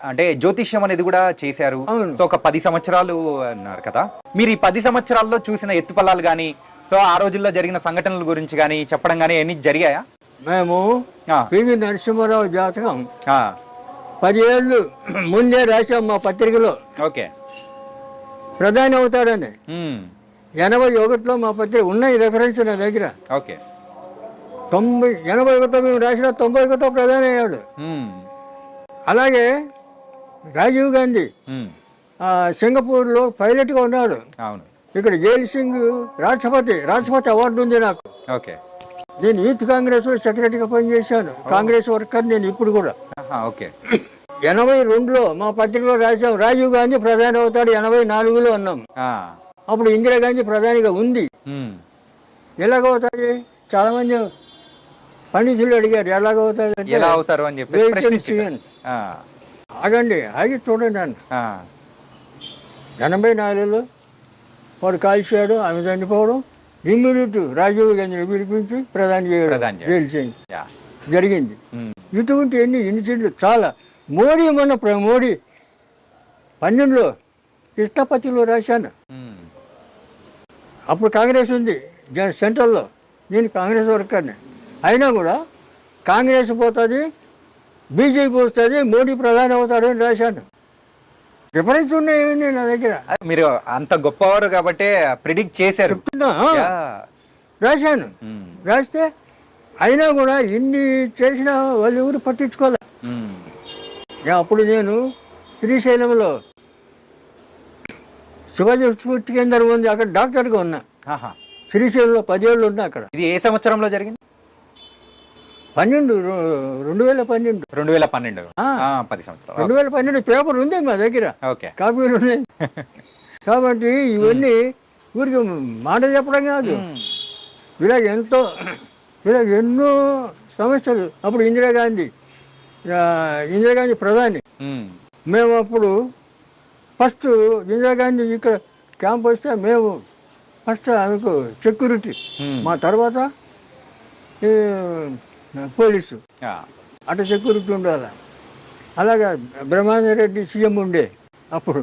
అంటే జ్యోతిష్యం అనేది కూడా చేశారు. సో ఒక 10 సంవత్సరాలు అన్నారు కదా. మీరు ఈ 10 సంవత్సరాల్లో చూసిన ఎత్తుపల్లాలు కానీ, సో ఆ రోజుల్లో జరిగిన సంఘటనల గురించి కానీ చెప్పడం కానీ అన్ని జరిగాయా? మేము పివి నరసింహారావు జాతకం 10 ఏళ్ళు ముందే రాశాం మా పత్రికలో. ఓకే, ప్రధాని అవుతాడని. 81లో మా పత్రిక ఉన్నాయి రెఫరెన్స్ నా దగ్గర. ఓకే. 81 మేము రాసిన 91 ప్రధాని అయ్యాడు. అలాగే రాజీవ్ గాంధీ సింగపూర్లో పైలట్గా ఉన్నాడు. అవును. ఇక్కడ జైల్ సింగ్ రాష్ట్రపతి అవార్డు ఉంది నాకు. ఓకే. నేను యూత్ కాంగ్రెస్ సెక్రటరీగా పనిచేశాను. కాంగ్రెస్ వర్కర్ నేను ఇప్పుడు కూడా. ఓకే. 82లో మా పత్రికలో రాశాం రాజీవ్ గాంధీ ప్రధాని అవుతాడు 84లో అన్నాం. అప్పుడు ఇందిరాగాంధీ ప్రధానిగా ఉంది. ఎలాగవుతుంది చాలా మంది పండితులు అడిగారు ఎలాగవుతుంది ఎలా అవుతారు అని చెప్పి. ఆగండి ఆగి చూడండి అన్న. 84లో వాడు కాల్చాడు, ఆమె చనిపోవడం, ఇమ్మీడియట్ రాజీవ్ గాంధీని పిలిపించి ప్రధాని చేయడం జైలు జరిగింది. ఇటువంటి ఇన్సిడెంట్లు చాలా. మోడీ మోడీ 12లో కృష్ణపతిలో రాశాను. అప్పుడు కాంగ్రెస్ ఉంది సెంట్రల్లో, నేను కాంగ్రెస్ వర్కర్ని. అయినా కూడా కాంగ్రెస్ పోతుంది, బీజేపీ వస్తుంది, మోడీ ప్రధాని అవుతాడు అని రాశాను. రిఫరెన్స్ ఉన్నాయండి నా దగ్గర. మీరు అంత గొప్పవారు కాబట్టి ప్రిడిక్ట్ చేశారు. రాశాను. రాస్తే అయినా కూడా ఇన్ని చేసినా వాళ్ళు ఎవరు పట్టించుకోలే. అప్పుడు నేను శ్రీశైలంలో శివాజీ స్ఫూర్తి కేంద్రం ఉంది, అక్కడ డాక్టర్గా ఉన్నా. శ్రీశైలంలో 10 ఏళ్ళు ఉన్నా అక్కడ. ఇది ఏ సంవత్సరంలో జరిగింది? 2012. 2012. 10 సంవత్సరాలు. 2012 పేపర్ ఉంది మా దగ్గర, కాపీలు ఉన్నాయి. కాబట్టి ఇవన్నీ ఊరికి మాట చెప్పడం కాదు, ఇలాగ ఎన్నో సమస్యలు. అప్పుడు ఇందిరాగాంధీ ప్రధాని. మేము అప్పుడు ఫస్ట్ ఇందిరాగాంధీ ఇక్కడ క్యాంప్ వస్తే మేము ఫస్ట్ ఆమెకు సెక్యూరిటీ, మా తర్వాత పోలీసు, అటు సెక్యూరిటీ ఉండాలి. అలాగా బ్రహ్మానందరెడ్డి సీఎం ఉండే అప్పుడు.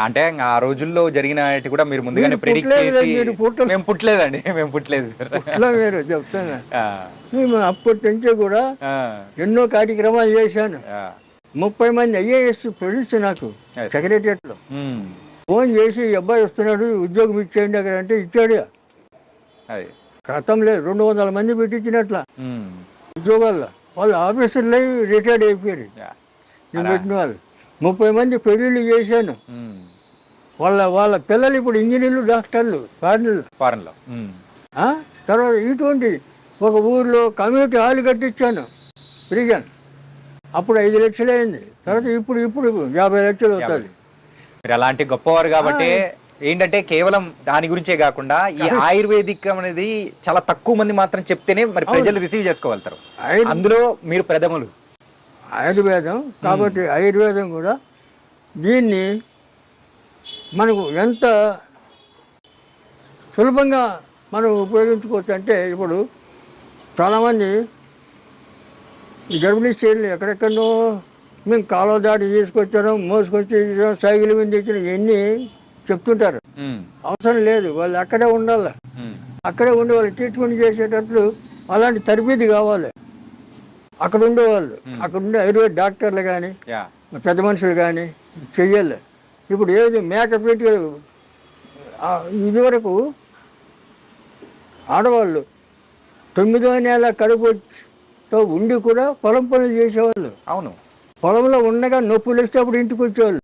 అంటే ఆ రోజుల్లో జరిగిన కూడా మీరు ముందుగానే ప్రెడిక్ట్ చేసి. మేము పుట్టలేదండి, మేము పుట్టలేదు. మీరు చెప్తాను, మేము అప్పటి నుంచే కూడా ఎన్నో కార్యక్రమాలు చేశాను. 30 మంది ఐఏఎస్ ప్రొడ్యూస్ నాకు సెక్రటరియట్లో ఫోన్ చేసి ఈ అబ్బాయి వస్తున్నాడు ఉద్యోగం ఇచ్చేయండి అక్కడ అంటే ఇచ్చాడు. క్రితం లేదు, 200 మంది పెట్టించినట్ల ఉద్యోగాల్లో. వాళ్ళు ఆఫీసర్లు రిటైర్డ్ అయిపోయారు. నేను పెట్టిన వాళ్ళు 30 మంది పెళ్ళిళ్ళు చేశాను. వాళ్ళ పిల్లలు ఇప్పుడు ఇంజనీర్లు, డాక్టర్లు, ఫారెన్లో. తర్వాత ఇటువంటి ఒక ఊర్లో కమ్యూనిటీ హాల్ కట్టించాను ఫ్రీగా. అప్పుడు 5 లక్షలు అయింది. తర్వాత ఇప్పుడు 50 లక్షలు అవుతుంది. మీరు అలాంటి గొప్పవారు కాబట్టి ఏంటంటే కేవలం దాని గురించే కాకుండా ఈ ఆయుర్వేదిక్ అనేది చాలా తక్కువ మంది మాత్రం చెప్తేనే మరి ప్రజలు రిసీవ్ చేసుకోగలుగుతారు. అందులో మీరు ప్రథములు. ఆయుర్వేదం కాబట్టి ఆయుర్వేదం కూడా దీన్ని మనకు ఎంత సులభంగా మనం ఉపయోగించుకోవచ్చు అంటే, ఇప్పుడు చాలామంది ఈ గర్భిణీ స్త్రీలు ఎక్కడెక్కడో మేము కాలువ దాటి తీసుకొచ్చాను, మోసుకొచ్చి సైకిల్ మీద తెచ్చిన ఇవన్నీ చెప్తుంటారు. అవసరం లేదు, వాళ్ళు అక్కడే ఉండాలి. అక్కడే ఉండి వాళ్ళు ట్రీట్మెంట్ చేసేటట్లు అలాంటి తరబేది కావాలి. అక్కడ ఉండేవాళ్ళు, అక్కడ ఉండే ఆయుర్వేద డాక్టర్లు కానీ పెద్ద మనుషులు కానీ చెయ్యాలి. ఇప్పుడు ఏది మేకప్ పెట్టి ఇదివరకు ఆడవాళ్ళు 9వ నెల కడుపుతో ఉండి కూడా పొలం పనులు చేసేవాళ్ళు. అవును. పొలంలో ఉండగా నొప్పులు వస్తే అప్పుడు ఇంటికి వచ్చేవాళ్ళు.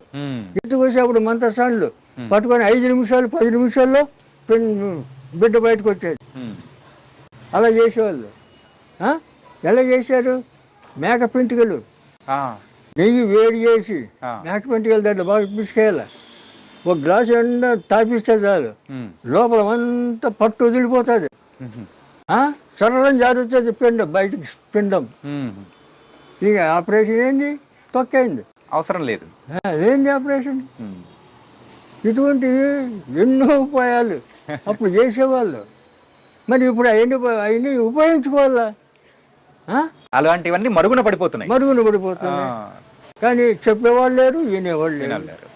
ఇంటికి వచ్చి అప్పుడు మంత్రసాన్లు పట్టుకొని 5 నిమిషాలు 10 నిమిషాల్లో బిడ్డ బయటకు వచ్చేది. అలా చేసేవాళ్ళు. ఎలా చేశారు? మేక పెంటికలు నెయ్యి వేడి చేసి మేక పెంటికలు దాంట్లో బాగా పిసుకేయాలి. ఒక గ్లాసు ఎండా తాపిస్తే చాలు, లోపల అంతా పట్టు వదిలిపోతుంది. సరళం జారుతుంది బయటకు పిండం. ఇక ఆపరేషన్ ఏంది? తొక్కైంది, అవసరం లేదు. ఏంది ఆపరేషన్? ఇటువంటివి ఎన్నో ఉపాయాలు అప్పుడు చేసేవాళ్ళు. మరి ఇప్పుడు అవన్నీ ఉపయోగించుకోవాలా? అలాంటివన్నీ మరుగున పడిపోతున్నాయి. కానీ చెప్పేవాళ్ళు లేరు, వినేవాళ్ళు లేరు.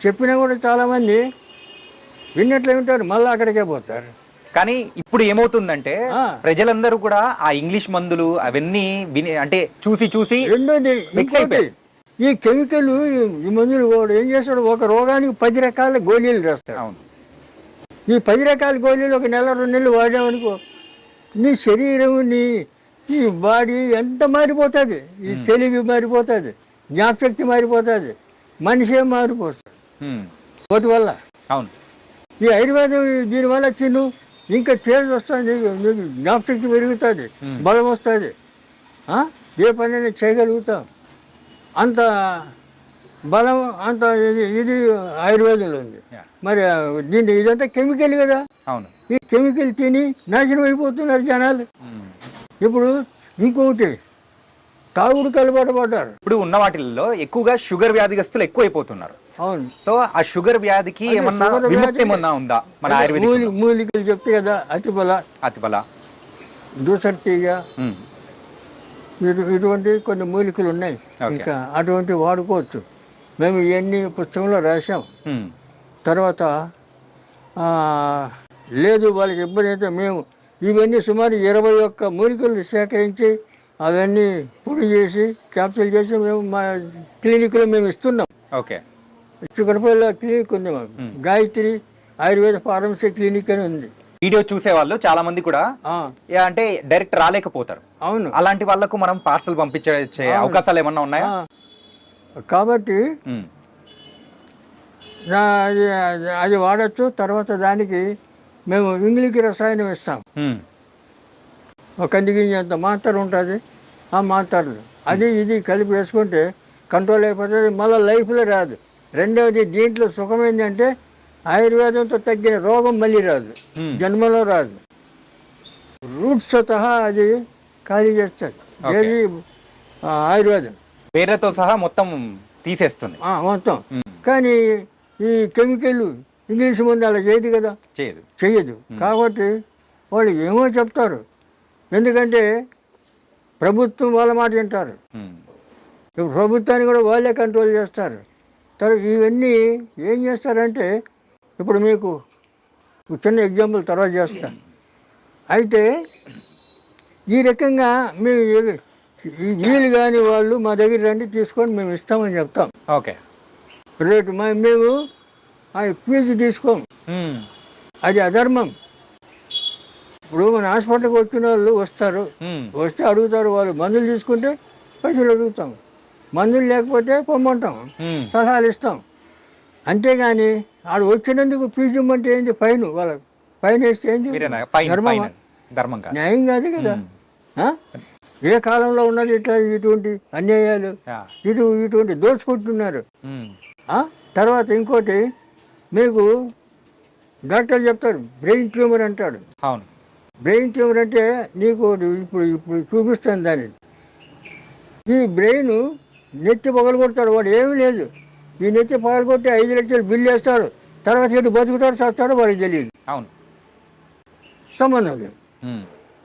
చెప్పినా కూడా చాలామంది విన్నట్లే ఉంటారు, మళ్ళీ అక్కడికే పోతారు. కానీ ఇప్పుడు ఏమవుతుందంటే ప్రజలందరూ కూడా ఆ ఇంగ్లీష్ మందులు అవన్నీ అంటే చూసి రెండోది ఈ కెమికల్ ఈ మందులు కూడా ఏం చేస్తాడు, ఒక రోగానికి 10 రకాల గోళీలు రాస్తాడు. ఈ 10 రకాల గోళీలు ఒక నెల 2 నెలలు వాడామనుకో, నీ శరీరం నీ బాడీ ఎంత మారిపోతుంది, ఈ తెలివి మారిపోతుంది, జ్ఞాపశక్తి మారిపోతుంది, మనిషే మారిపోతుంది వాటి వల్ల. అవును. ఈ ఆయుర్వేదం దీనివల్ల తిను, ఇంకా చేంజ్ వస్తుంది, నీకు జ్ఞాపశక్తి పెరుగుతుంది, బలం వస్తుంది, ఏ పనైనా చేయగలుగుతాం. అంత బలం అంత ఇది ఆయుర్వేదంలో ఉంది. మరి దీన్ని ఇదంతా కెమికల్ కదా. అవును. ఈ కెమికల్ తిని నాశనం అయిపోతున్నారు జనాలు. ఇప్పుడు ఇంకొకటి తాగుడు కలవాటు పడ్డారు. ఇప్పుడు ఉన్న వాటిల్లో ఎక్కువగా షుగర్ వ్యాధిగ్రస్తులు ఎక్కువ అయిపోతున్నారు. అవును. సో ఆ షుగర్ వ్యాధికి ఏమన్నా విముక్తి ఏమన్నా ఉందా మన ఆయుర్వేదిక్? మూలికలు చెప్తే కదా, అతిబల, దూసర్తీగా, ఇటువంటి కొన్ని మూలికలు ఉన్నాయి. ఇంకా అటువంటి వాడుకోవచ్చు. మేము ఇవన్నీ పుస్తకంలో రాసాం. తర్వాత లేదు వాళ్ళకి ఇబ్బంది అయితే మేము ఇవన్నీ సుమారు 21 మూలికలు సేకరించి అవన్నీ పొడి చేసి క్యాప్సూల్ చేసి మేము మా క్లినిక్లో మేము ఇస్తున్నాం. ఓకే. చిక్కడపల్లి క్లినిక్ ఉంది మాకు, గాయత్రి ఆయుర్వేద ఫార్మసీ క్లినిక్ అని ఉంది. వీడియో చూసే వాళ్ళు చాలా మంది కూడా అంటే డైరెక్ట్ రాలేకపోతారు. అవును. అలాంటి వాళ్ళకు మనం పార్సల్ పంపించే అవకాశాలు ఏమన్నా ఉన్నాయా? కాబట్టి అది వాడచ్చు. తర్వాత దానికి మేము ఇంగ్లీష్ రసాయనం ఇస్తాం. ఒక కందిగింజంత మాత్ర ఉంటుంది, ఆ మాత్రలు అది ఇది కలిపి వేసుకుంటే కంట్రోల్ అయిపోతుంది, మళ్ళీ లైఫ్లో రాదు. రెండవది దీంట్లో సుఖం ఏంటంటే ఆయుర్వేదంతో తగ్గిన రోగం మళ్ళీ రాదు, జన్మలో రాదు. రూట్స్ సహా అది ఖాళీ చేస్తుంది. ఏది ఆయుర్వేదం పేరుతో సహా మొత్తం తీసేస్తుంది మొత్తం. కానీ ఈ కెమికల్ ఇంగ్లీష్ ముందు అలా చేయదు కదా, చెయ్యదు. కాబట్టి వాళ్ళు ఏమో చెప్తారు, ఎందుకంటే ప్రభుత్వం వాళ్ళ మాట వింటారు. ఇప్పుడు ప్రభుత్వాన్ని కూడా వాళ్ళే కంట్రోల్ చేస్తారు. తర్వాత ఇవన్నీ ఏం చేస్తారంటే, ఇప్పుడు మీకు చిన్న ఎగ్జాంపుల్ తర్వాత చేస్తాను. అయితే ఈ రకంగా మేము ఈ వీలు కానీ వాళ్ళు మా దగ్గర రండి తీసుకొని మేము ఇస్తామని చెప్తాం. ఓకే. రేటు మేము ఫీజు తీసుకోము, అది అధర్మం. ఇప్పుడు మన హాస్పిటల్కి వచ్చిన వాళ్ళు వస్తే అడుగుతారు, వాళ్ళు మందులు తీసుకుంటే పైసలు అడుగుతాం, మందులు లేకపోతే పొమ్మంటాం, సలహాలు ఇస్తాం. అంతేగాని ఆడు వచ్చినందుకు ఫీజు ఇమ్మంటే ఏంది, ఫైన్ వాళ్ళకి ఫైన్ వేస్తే ఏంది, న్యాయం కాదు కదా. ఏ కాలంలో ఉన్నది ఇట్లా ఇటువంటి అన్యాయాలు, ఇటువంటి దోచుకుంటున్నారు. తర్వాత ఇంకోటి మీకు డాక్టర్ చెప్తారు బ్రెయిన్ ట్యూమర్ అంటాడు. బ్రెయిన్ ట్యూమర్ అంటే నీకు ఇప్పుడు చూపిస్తాను దాన్ని. ఈ బ్రెయిన్ నెత్తి పగలగొడతాడు, వాడు ఏమీ లేదు, ఈ నెత్తి పగలగొట్టి 5 లక్షలు బిల్లు వేస్తాడు, తర్వాత ఇటు బతుకుతాడు చస్తాడు వాడికి తెలియదు, సంబంధం లేదు.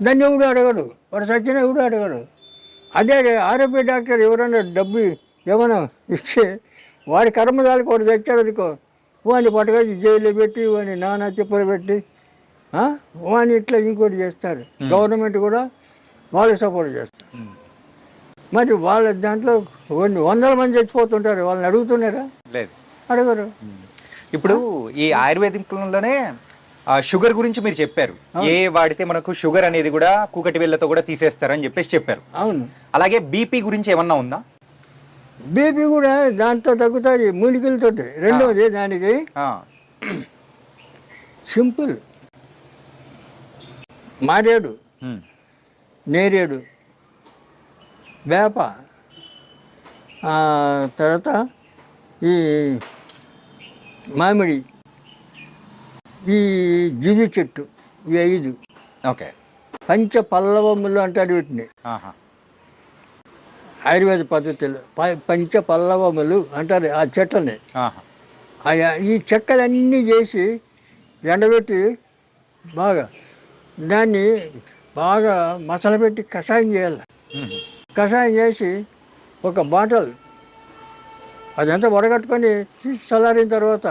దాన్ని ఎవడు అడగడు, వాడు చచ్చిన ఎవడు అడగడు. అదే ఆరోగ్య డాక్టర్ ఎవరైనా డబ్బు ఏమైనా ఇస్తే వాడి కర్మదాలకు వాడు తెచ్చాడు అనుకో, వాడిని పట్టుకొచ్చి జైల్లో పెట్టి వాడిని నానా చెప్పులు పెట్టి వాడిని ఇట్లా ఇంకోటి చేస్తారు. గవర్నమెంట్ కూడా వాళ్ళకి సపోర్ట్ చేస్తారు. మరి వాళ్ళ దాంట్లో కొన్ని 100 మంది చచ్చిపోతుంటారు, వాళ్ళని అడుగుతున్నారా? లేదు, అడగరు. ఇప్పుడు ఈ ఆయుర్వేదిక్లోనే షుగర్ గురించి మీరు చెప్పారు, ఏ వాడితే మనకు షుగర్ అనేది కూడా కూకటి వేళ్ళతో కూడా తీసేస్తారని చెప్పారు. అవును. అలాగే బీపీ గురించి ఏమన్నా ఉందా? బీపీ కూడా దాంతో తగ్గుతుంది మూలికలతో. రెండవది దానికి సింపుల్, మారేడు, నేరేడు, వేప, తర్వాత ఈ మామిడి, ఈ జివి చెట్టు, ఈ 5. ఓకే. పంచపల్లవములు అంటారు వీటిని ఆయుర్వేద పద్ధతిలో. పంచపల్లవములు అంటారు ఆ చెట్లని. ఈ చెక్కలన్నీ చేసి ఎండబెట్టి బాగా దాన్ని బాగా మసలబెట్టి కషాయం చేయాలి. కషాయం చేసి ఒక బాటల్ అదంతా వడగట్టుకొని చల్లారిన తర్వాత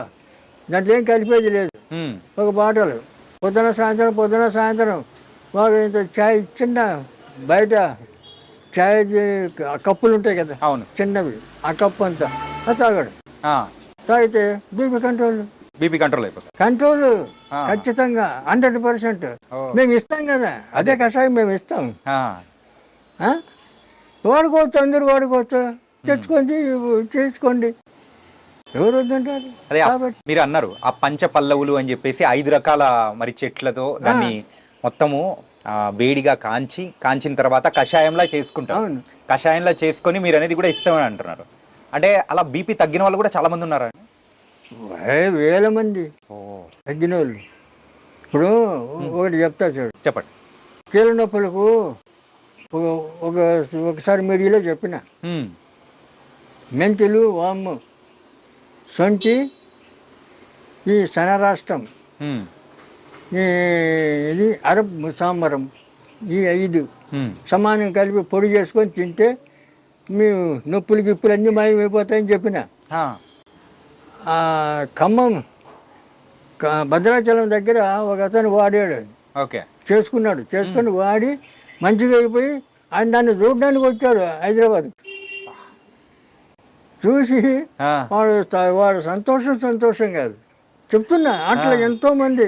దాంట్లో ఏం కలిపేది లేదు, ఒక బాటలు పొద్దున సాయంత్రం బాగా ఇంత చాయ్, చిన్న బయట చాయ్ కప్పులు ఉంటాయి కదా చిన్నవి, ఆ కప్పు అంతా తాగాడు. తాగితే బీపీ కంట్రోల్. బీపీ కంట్రోల్ అయిపోతుంది. కంట్రోల్ ఆ. ఖచ్చితంగా 100%. ఓ. మేము ఇస్తాం కదా, అదే కషాయం మేము ఇస్తాం. ఆ, ఆ? వాడుకోవచ్చు, అందరూ వాడుకోవచ్చు, తెచ్చుకోండి, చేసుకోండి, ఎవరు వద్దంటారు. అదే కాబట్టి మీరు అన్నారు ఆ పంచ పల్లవులు అని చెప్పేసి 5 రకాల మరి చెట్లతో దాన్ని మొత్తము వేడిగా కాంచిన తర్వాత కషాయంలా చేసుకుంటారు. అవును. కషాయంలా చేసుకొని మీరు అనేది కూడా ఇస్తామని అంటున్నారు. అంటే అలా బీపీ తగ్గిన వాళ్ళు కూడా చాలా మంది ఉన్నారా? వేల మంది ఓ, తగ్గిన వాళ్ళు. ఇప్పుడు ఒకటి చెప్తా చూడు, చెప్పండి. కీళ్ళ నొప్పులకు ఒకసారి మీడియాలో చెప్పిన మెంతులు, వాము, సొంటి, ఈ సనరాష్ట్రం, ఇది అరబ్ సాంబరం, ఈ 5 సమానం కలిపి పొడి చేసుకొని తింటే మీ నొప్పులు గిప్పులు అన్నీ మాయమైపోతాయని చెప్పిన. ఖమ్మం భద్రాచలం దగ్గర ఒక అతను వాడాడు, ఓకే, చేసుకుని వాడి మంచిగా అయిపోయి ఆయన దాన్ని చూడడానికి వచ్చాడు హైదరాబాద్. చూసి వాడు సంతోషం కాదు చెప్తున్నా. అట్లా ఎంతోమంది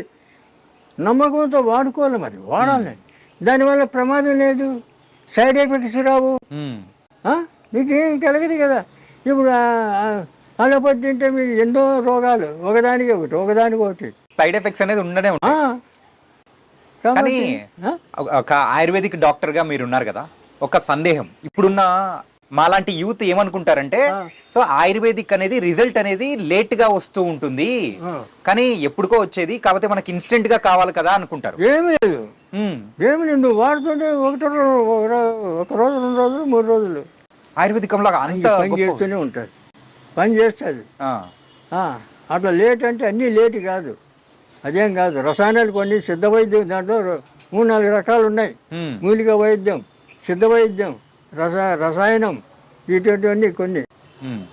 నమ్మకంతో వాడుకోవాలి, మరి వాడాలి. దానివల్ల ప్రమాదం లేదు, సైడ్ ఎఫెక్ట్స్ రావు, మీకేం కలగదు కదా. ఇప్పుడు అలోపతి తింటే మీకు ఎన్నో రోగాలు, ఒకదానికి ఒకటి సైడ్ ఎఫెక్ట్స్ అనేది ఉండనే ఉంటాయి. కానీ ఒక ఆయుర్వేదిక్ డాక్టర్ గా మీరు ఉన్నారు కదా, ఒక సందేహం. ఇప్పుడున్న మాలాంటి యూత్ ఏమనుకుంటారంటే, సో ఆయుర్వేదిక్ అనేది రిజల్ట్ అనేది లేట్ గా వస్తూ ఉంటుంది, కానీ ఎప్పుడుకో వచ్చేది, కాకపోతే మనకి ఇన్స్టెంట్ గా కావాలి కదా అనుకుంటారు. ఏమీ లేదు, నువ్వు వాడుతుంటే ఒక రోజు, 2 రోజులు, 3 రోజులు ఆయుర్వేదికంలో అంత పని చేస్తూనే ఉంటుంది, పని చేస్తుంది. అట్లా లేట్ అంటే అన్నీ లేట్ కాదు, అదేం కాదు. రసాయనాలు కొన్ని సిద్ధ వైద్యం, దాంట్లో 3-4 రకాలు ఉన్నాయి. మూలిక వైద్యం, సిద్ధ వైద్యం, రసాయనం, ఇటువంటివన్నీ కొన్ని.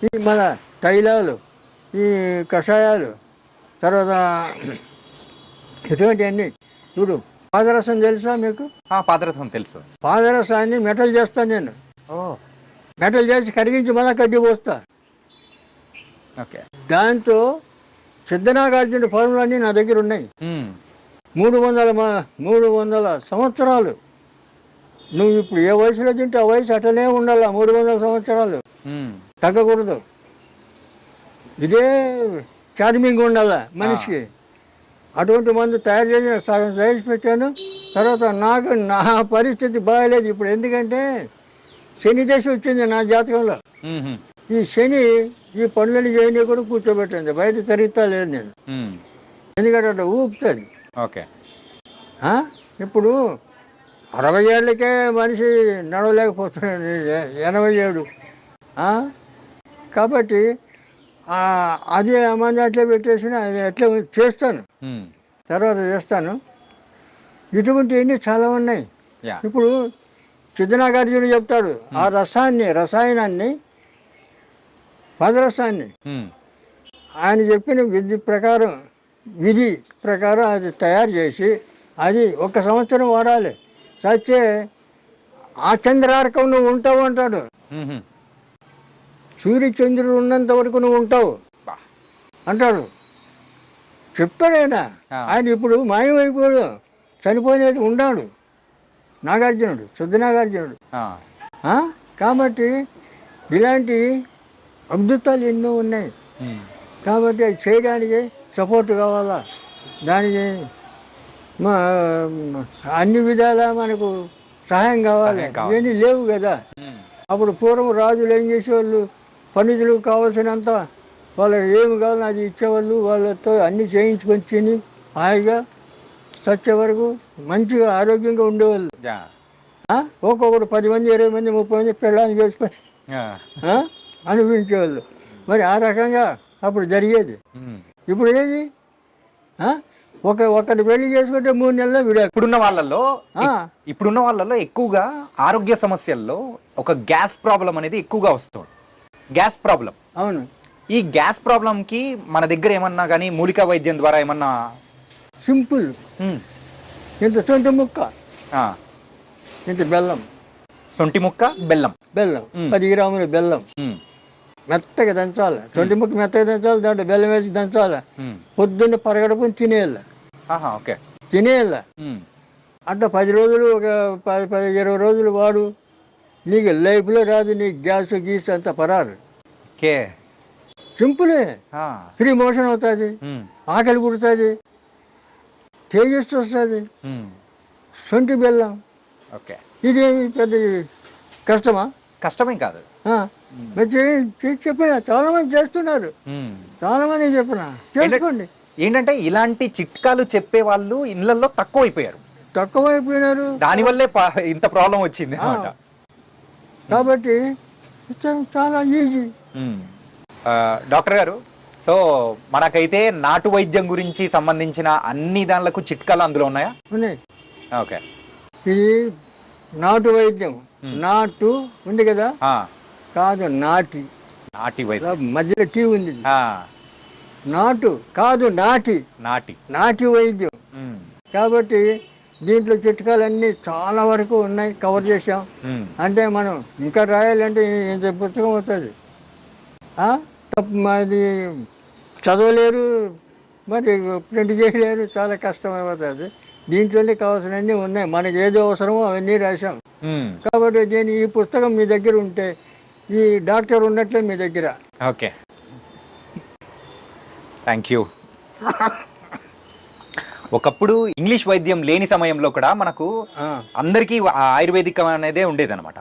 ఈ మన తైలాలు, ఈ కషాయాలు, తర్వాత ఇటువంటివన్నీ. ఇప్పుడు పాదరసం తెలుసా మీకు? పాదరసం తెలుసు. పాదరసాన్ని మెటల్ చేస్తాను నేను, మెటల్ చేసి కరిగించి మళ్ళీ కడ్డీ పోస్తా. దాంతో సిద్ధనాగార్జున ఫార్ములన్నీ నా దగ్గర ఉన్నాయి. 300 సంవత్సరాలు. నువ్వు ఇప్పుడు ఏ వయసులో తింటే ఆ వయసు అటనే ఉండాల, 300 సంవత్సరాలు తగ్గకూడదు. ఇదే చార్మింగ్ ఉండాల మనిషికి. అటువంటి మందు తయారు చేసి సగం సైజ్ పెట్టాను. తర్వాత నా పరిస్థితి బాగాలేదు ఇప్పుడు, ఎందుకంటే శని దశ వచ్చింది నా జాతకంలో. ఈ శని ఈ పనులని చేయని కూడా కూర్చోబెట్టింది, బయట తిరుగుతా లేదు నేను, ఎందుకంటే అట్లా ఊపుతుంది. ఇప్పుడు 60 ఏళ్ళకే మనిషి నడవలేకపోతున్నాడు, 87. కాబట్టి అది మంది అట్లే పెట్టేసిన, అది అట్లే చేస్తాను, తర్వాత చేస్తాను. ఇటువంటివన్నీ చాలా ఉన్నాయి. ఇప్పుడు సిద్ధనాగార్జునుడు చెప్తాడు, ఆ రసాయనాన్ని పదరసాన్ని ఆయన చెప్పిన విధి ప్రకారం అది తయారు చేసి అది 1 సంవత్సరం వాడాలి. చచ్చే ఆ చంద్రార్కం నువ్వు ఉంటావు అంటాడు. సూర్యచంద్రుడు ఉన్నంత వరకు నువ్వు ఉంటావు అంటాడు, చెప్పాడైనా. ఆయన ఇప్పుడు మాయమైపోయాడు, చనిపోయేది ఉన్నాడు నాగార్జునుడు, సిద్ధనాగార్జునుడు. కాబట్టి ఇలాంటి అద్భుతాలు ఎన్నో ఉన్నాయి. కాబట్టి అది చేయడానికి సపోర్ట్ కావాలా, దానికి అన్ని విధాలా మనకు సహాయం కావాలి. ఇవన్నీ లేవు కదా. అప్పుడు పూర్వం రాజులు ఏం చేసేవాళ్ళు, పండితులు కావాల్సినంత వాళ్ళకి ఏమి కావాలో అది ఇచ్చేవాళ్ళు, వాళ్ళతో అన్నీ చేయించుకొని తిని హాయిగా చచ్చే వరకు మంచిగా ఆరోగ్యంగా ఉండేవాళ్ళు. ఒక్కొక్కరు 10 మంది, 20 మంది, 30 మంది పెళ్ళాన్ని చేసుకొని అనుభవించేవాళ్ళు. మరి ఆ రకంగా అప్పుడు జరిగేది. ఇప్పుడు ఏది, ఒకటి పెళ్లి చేసుకుంటే 3 నెలల్లో విడాకు. ఇప్పుడున్న వాళ్ళలో ఎక్కువగా ఆరోగ్య సమస్యల్లో ఒక గ్యాస్ ప్రాబ్లం అనేది ఎక్కువగా వస్తుంది. Gas problem. అవును. ఈ గ్యాస్ ప్రాబ్లంకి మన దగ్గర ఏమన్నా కానీ మూలికా వైద్యం ద్వారా ఏమన్నా? సింపుల్, ఇంత సొంటి ముక్క, ఇంత బెల్లం, సొంటి ముక్క, బెల్లం 10 గ్రాముల బెల్లం, మెత్తగా దంచాలి, సొంటి ముక్క మెత్తగా దంచాలి, దాంట్లో బెల్లం వేసి దంచాలి, పొద్దున్న పరగడుపుని తినేయాలి, ఓకే. తినేయాలి. అట్లా 10 రోజులు, ఒక 20 రోజులు వాడు, నీకు లైఫ్లో రాదు, నీకు గ్యాస్ గీస్ అంత పరారు. ఓకే. సింపులే, ఫ్రీ మోషన్ అవుతుంది, ఆకలి పుడుతుంది, తేజస్సు వస్తుంది, సొంటి బెల్లం. ఓకే. ఇదేమి పెద్ద కష్టమా? కష్టమే కాదు. చెప్పిన చాలా మంది చేస్తున్నారు, చాలా మంది చెప్పిన చేసుకోండి. ఏంటంటే ఇలాంటి చిట్కాలు చెప్పే వాళ్ళు ఇళ్లలో తక్కువైపోయారు, దానివల్లే ఇంత ప్రాబ్లం వచ్చింది అన్నమాట. కాబట్టి చాలా ఈజీ. డాక్టర్ గారు, సో మనకైతే నాటు వైద్యం గురించి సంబంధించిన అన్ని దానిలకు చిట్కాలు అందులో ఉన్నాయా? ఉన్నాయి. ఓకే. ఇది నాటు వైద్యం. నాటు ఉంది కదా, కాదు నాటి, నాటి వైద్యం మధ్యలో టీ ఉంది. నాటు కాదు నాటి, నాటి నాటి వైద్యం. కాబట్టి దీంట్లో చిట్కాలన్నీ చాలా వరకు ఉన్నాయి, కవర్ చేసాం. అంటే మనం ఇంకా రాయాలంటే ఇంత పుస్తకం అవుతుంది, అది చదవలేరు, మరి ప్రింట్ చేయలేరు, చాలా కష్టమైపోతుంది. దీంట్లోనే కావాల్సినవన్నీ ఉన్నాయి, మనకి ఏదో అవసరమో అవన్నీ రాశాం. కాబట్టి ఈ పుస్తకం మీ దగ్గర ఉంటే ఈ డాక్టర్ ఉన్నట్లే మీ దగ్గర. Okay, thank you. ఒకప్పుడు ఇంగ్లీష్ వైద్యం లేని సమయంలో కూడా మనకు అందరికీ ఆయుర్వేదికం అనేదే ఉండేది అనమాట,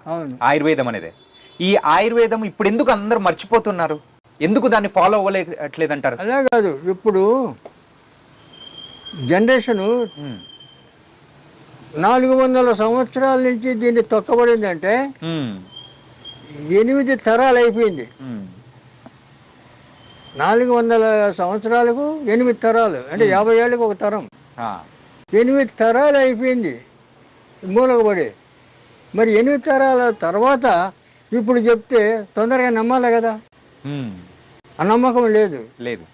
ఆయుర్వేదం అనేదే. ఈ ఆయుర్వేదం ఇప్పుడు ఎందుకు అందరు మర్చిపోతున్నారు, ఎందుకు దాన్ని ఫాలో అవ్వలేట్లేదంటారు? అలా కాదు, ఇప్పుడు జనరేషను 400 సంవత్సరాల నుంచి దీన్ని తొక్కబడిందంటే 8 తరాలు అయిపోయింది. 400 సంవత్సరాలకు 8 తరాలు అంటే 50 ఏళ్ళకి ఒక తరం, 8 తరాలు అయిపోయింది మూలకబడి. మరి 8 తరాల తర్వాత ఇప్పుడు చెప్తే తొందరగా నమ్మాలి కదా, ఆ నమ్మకం లేదు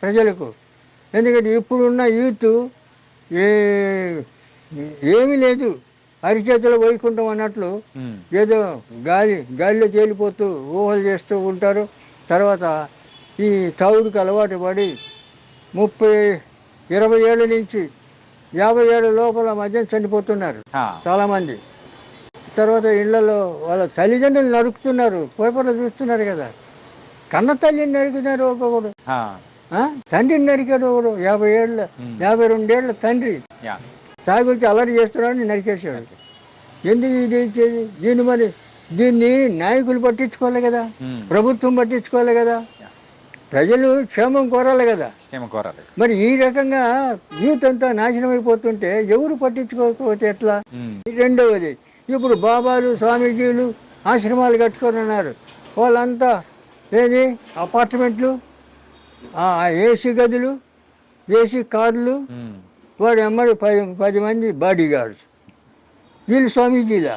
ప్రజలకు. ఎందుకంటే ఇప్పుడున్న యూత్ ఏమీ లేదు, అరిచేతులు వైకుంఠం అన్నట్లు ఏదో గాలిలో తేలిపోతూ ఊహలు చేస్తూ ఉంటారు. తర్వాత ఈ తాగుడుకు అలవాటు పడి 30-20 ఏళ్ళ నుంచి 50 ఏళ్ళ లోపల మధ్య చనిపోతున్నారు చాలామంది. తర్వాత ఇళ్లలో వాళ్ళ తల్లిదండ్రులు నరుకుతున్నారు, పేపర్లో చూస్తున్నారు కదా, కన్న తల్లిని నరికినారు ఒక్కొక్కడు, తండ్రిని నరికాడు ఒకడు, 52 ఏళ్ళ తండ్రి తాగి వచ్చి అల్లరి చేస్తున్నాడని నరికేసాడు. ఎందుకు ఇది ఇచ్చేది? దీన్ని నాయకులు పట్టించుకోవాలి కదా, ప్రభుత్వం పట్టించుకోవాలి కదా, ప్రజలు క్షేమం కోరాలి కదా. మరి ఈ రకంగా యూత్ అంతా నాశనం అయిపోతుంటే ఎవరు పట్టించుకోకపోతే ఎట్లా? రెండవది, ఇప్పుడు బాబాలు స్వామీజీలు ఆశ్రమాలు కట్టుకొని ఉన్నారు, వాళ్ళంతా ఏది అపార్ట్మెంట్లు, ఏసీ గదులు, ఏసీ కార్లు, వాడు అమ్మడి 10 మంది బాడీ గార్డ్స్. వీళ్ళు స్వామీజీలా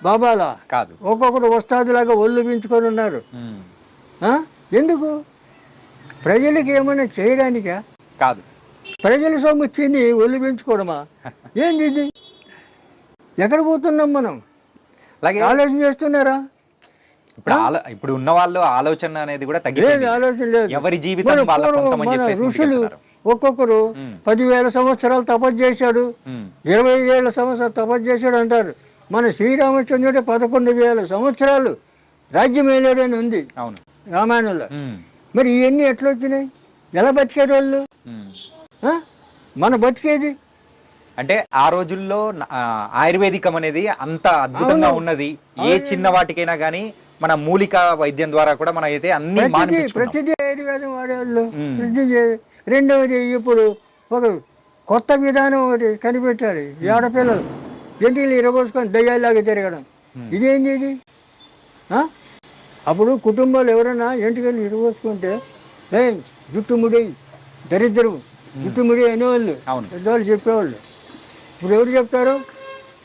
బాబాలా కాదు, ఒక్కొక్కరు వస్తాదులాగా ఒళ్ళు పెంచుకొని ఉన్నారు. ఎందుకు? ప్రజలకు ఏమైనా చేయడానికా? కాదు, ప్రజల సొమ్ము తిని ఒళ్ళు పెంచుకోవడమా? ఏంది ఇది? ఎక్కడ పోతున్నాం మనం? ఆలోచన చేస్తున్నారా? ఇప్పుడు ఉన్న వాళ్ళు ఆలోచన అనేది కూడా తగ్గిపోయింది, ఆలోచన లేదు. ఎవరి జీవితం మన ఋషులు ఒక్కొక్కరు 10,000 సంవత్సరాలు తపస్సు చేశాడు, 20,000 సంవత్సరాలు తపస్సు చేశాడు అంటారు. మన శ్రీరామచంద్రుడే 11,000 సంవత్సరాలు రాజ్యం వేయలేడని ఉంది రామాయణంలో. మరి ఇవన్నీ ఎట్లా వచ్చినాయి? ఎలా బతికేది వాళ్ళు? మన బతికేది అంటే ఆ రోజుల్లో ఆయుర్వేదికం అనేది అంత అద్భుతంగా ఉన్నది. ఏ చిన్న వాటికైనా కానీ మన మూలిక వైద్యం ద్వారా కూడా మనం అయితే అన్ని ప్రతిదీ ఆయుర్వేదం వాడేవాళ్ళు. రెండవది, ఇప్పుడు ఒక కొత్త విధానం ఒకటి కనిపెట్టాడు. ఆడపిల్లలు ఎంటికలు ఇరబోసుకొని దయ్యాలాగా తిరగడం, ఇదేంది ఇది? అప్పుడు కుటుంబాలు ఎవరైనా ఎంటికలు ఇరబోసుకుంటే జుట్టుముడి దరిద్రం, జుట్టుముడి అనేవాళ్ళు, పెద్దవాళ్ళు చెప్పేవాళ్ళు. ఇప్పుడు ఎవరు చెప్తారు?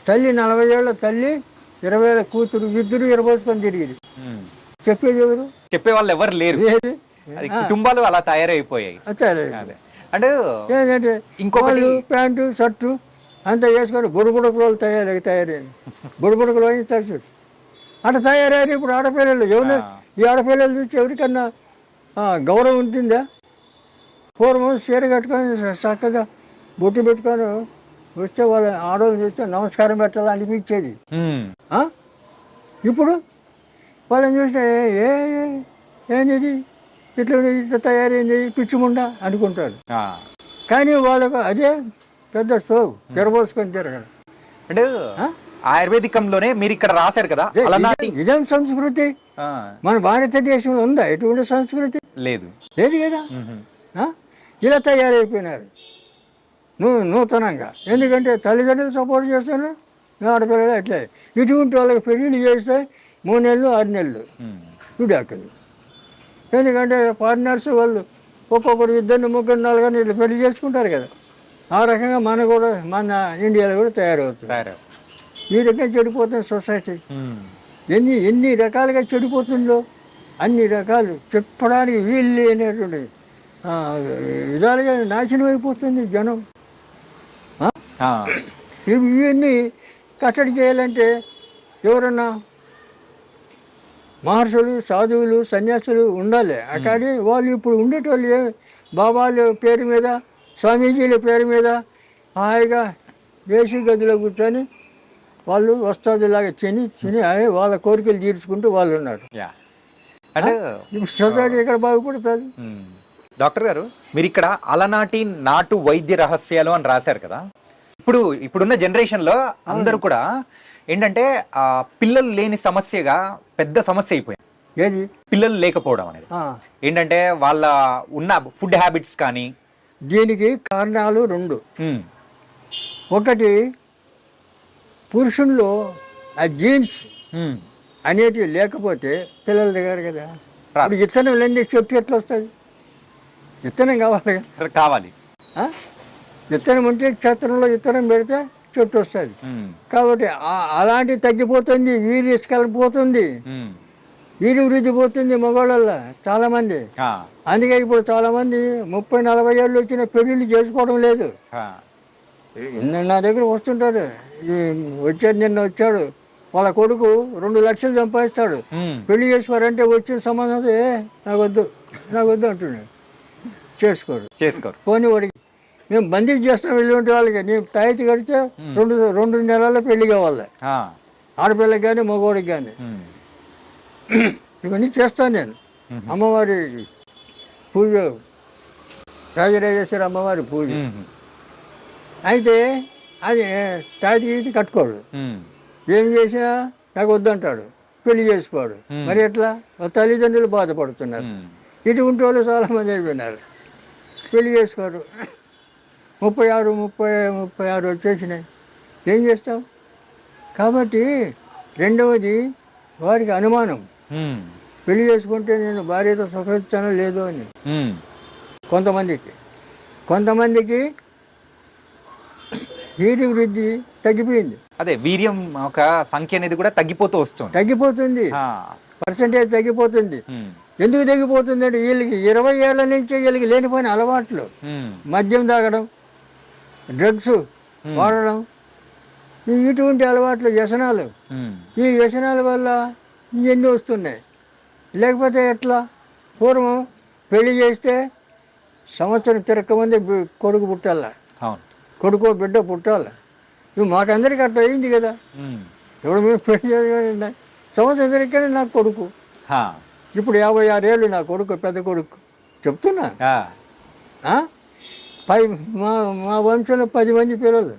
తల్లి 40 ఏళ్ళ తల్లి, 20 ఏళ్ళ కూతురు, ఇద్దరు ఇరబోసుకొని తిరిగింది. చెప్పేది ఎవరు? చెప్పేవాళ్ళు ఎవరు లేరు, కుటుంబాలు అలా తయారైపోయాయి. అంటే ఏంటంటే ఇంకొకళ్ళు ప్యాంటు షర్టు అంతా వేసుకొని బుడబుడకులు తయారైంది, బుడబుడకులు తడిచి అట్లా తయారయ్యారు. ఇప్పుడు ఆడపిల్లలు ఈ ఆడపిల్లలు చూసి ఎవరికన్నా గౌరవం ఉంటుందా? పూర్వం చీర కట్టుకొని చక్కగా బొట్టు పెట్టుకొని వస్తే వాళ్ళ ఆడవాళ్ళు చూస్తే నమస్కారం పెట్టాలని అనిపించేది. ఇప్పుడు వాళ్ళని చూస్తే ఏంది ఇట్లా తయారైంది పిచ్చిముండా అనుకుంటారు. కానీ వాళ్ళకు అదే పెద్ద షో జరబోసుకొని తిరగడం. అంటే ఆయుర్వేదికంలోనే మీరు ఇక్కడ రాశారు కదా, ఇదేం సంస్కృతి? మన భారతదేశంలో ఉందా ఎటువంటి సంస్కృతి? లేదు లేదు కదా. ఇలా తయారైపోయినారు నూతనంగా. ఎందుకంటే తల్లిదండ్రులు సపోర్ట్ చేస్తారు, ఆడపిల్లలు అట్లే. ఇటువంటి వాళ్ళకి పెళ్ళిళ్ళు చేస్తే 3 నెలలు 6 నెలలు విడాకులు. ఎందుకంటే పార్ట్నర్స్ వాళ్ళు ఒక్కొక్కరు 2, 3, 4 ఇట్లా పెళ్లి చేసుకుంటారు కదా. ఆ రకంగా మన ఇండియాలో కూడా తయారవుతుంది. ఈ రకంగా చెడిపోతుంది సొసైటీ. ఎన్ని రకాలుగా చెడిపోతుందో అన్ని రకాలు చెప్పడానికి వీలు లేనటువంటి విధాలుగా నాశనం అయిపోతుంది జనం. ఇవన్నీ కట్టడి చేయాలంటే ఎవరన్నా మహర్షులు, సాధువులు, సన్యాసులు ఉండాలి. కానీ వాళ్ళు ఇప్పుడు ఉండేటోళ్ళు బాబాల పేరు మీద, స్వామీజీల పేరు మీద హాయిగా ఏసీ గదిలో కూర్చొని వాళ్ళు వస్తాదులాగా తిని వాళ్ళ కోరికలు తీర్చుకుంటూ వాళ్ళు ఉన్నారు. ఇప్పుడు సొసైటీ ఎక్కడ బాగుపడుతుంది? డాక్టర్ గారు, మీరు ఇక్కడ అలనాటి నాటు వైద్య రహస్యాలు అని రాశారు కదా. ఇప్పుడున్న జనరేషన్లో అందరూ కూడా ఏంటంటే పిల్లలు లేని సమస్యగా పెద్ద సమస్య అయిపోయింది. ఏది పిల్లలు లేకపోవడం అనేది ఏంటంటే వాళ్ళ ఉన్న ఫుడ్ హ్యాబిట్స్ కానీ. దీనికి కారణాలు 2. ఒకటి పురుషుల్లో ఆ జీన్స్ అనేటివి లేకపోతే పిల్లల దగ్గర కదా. ఇప్పుడు విత్తనం లేని చెట్టు ఎట్లా వస్తుంది? విత్తనం కావాలి. విత్తనం ఉంటే క్షేత్రంలో విత్తనం పెడితే చెట్టు వస్తుంది. కాబట్టి అలాంటివి తగ్గిపోతుంది, వీర్యస్కలిపోతుంది, వీరి వృద్ధి పోతుంది మగవాళ్ళల్లో చాలామంది. అందుకే ఇప్పుడు చాలామంది 30-40 ఏళ్ళు వచ్చిన పెళ్ళిళ్ళు చేసుకోవడం లేదు. నా దగ్గర వస్తుంటారు, నిన్న వచ్చాడు వాళ్ళ కొడుకు 2 లక్షలు సంపాదిస్తాడు, పెళ్లి చేసుకోరంటే వచ్చిన సంబంధం నాకు వద్దు అంటున్నాడు. చేసుకోరు. పోనీ వాడికి మేము బందీకి చేస్తాం వెళ్ళి వాళ్ళకి. నేను తాయితీ కడితే 2 నెలల్లో పెళ్లి కావాలి, ఆడపిల్లకి కానీ మగవాడికి కానీ. ఇవన్నీ చేస్తాను నేను. అమ్మవారి పూజ, రాజరాజేశ్వరి అమ్మవారి పూజ అయితే అది తాయితీ కట్టుకోడు. ఏం చేసినా నాకు వద్దంటాడు, పెళ్లి చేసుకోడు. మరి ఎట్లా? తల్లిదండ్రులు బాధపడుతున్నారు. ఇటువంటి వాళ్ళు చాలామంది అయిపోయినారు, పెళ్లి చేసుకోరు. 36 వచ్చేసినాయి, ఏం చేస్తాం? కాబట్టి రెండవది వారికి అనుమానం, పెళ్లి చేసుకుంటే నేను భార్యతో సుఖిస్తానో లేదో అని. కొంతమందికి వీర్య వృద్ధి తగ్గిపోయింది. అదే వీర్యం ఒక సంఖ్య అనేది కూడా తగ్గిపోతుంది, పర్సంటేజ్ తగ్గిపోతుంది. ఎందుకు తగ్గిపోతుంది అంటే వీళ్ళకి 20 ఏళ్ల నుంచి వీళ్ళకి లేనిపోయిన అలవాట్లు, మద్యం తాగడం, డ్రగ్స్ వాడడం, ఇటువంటి అలవాట్లు, వ్యసనాలు. ఈ వ్యసనాల వల్ల ఇవన్నీ వస్తున్నాయి. లేకపోతే ఎట్లా? పూర్వం పెళ్లి చేస్తే సంవత్సరం తిరగకముందే కొడుకు పుట్టాల, కొడుకో బిడ్డ పుట్టాలి. ఇవి మాకందరికీ అట్లా అయింది కదా. ఇప్పుడు మేము పెళ్లి చేయాలి, సంవత్సరం తిరగకనే నాకు కొడుకు. ఇప్పుడు 56 ఏళ్ళు నా కొడుకు, పెద్ద కొడుకు. చెప్తున్నా, మా వంశంలో 10 మంది పిల్లలు,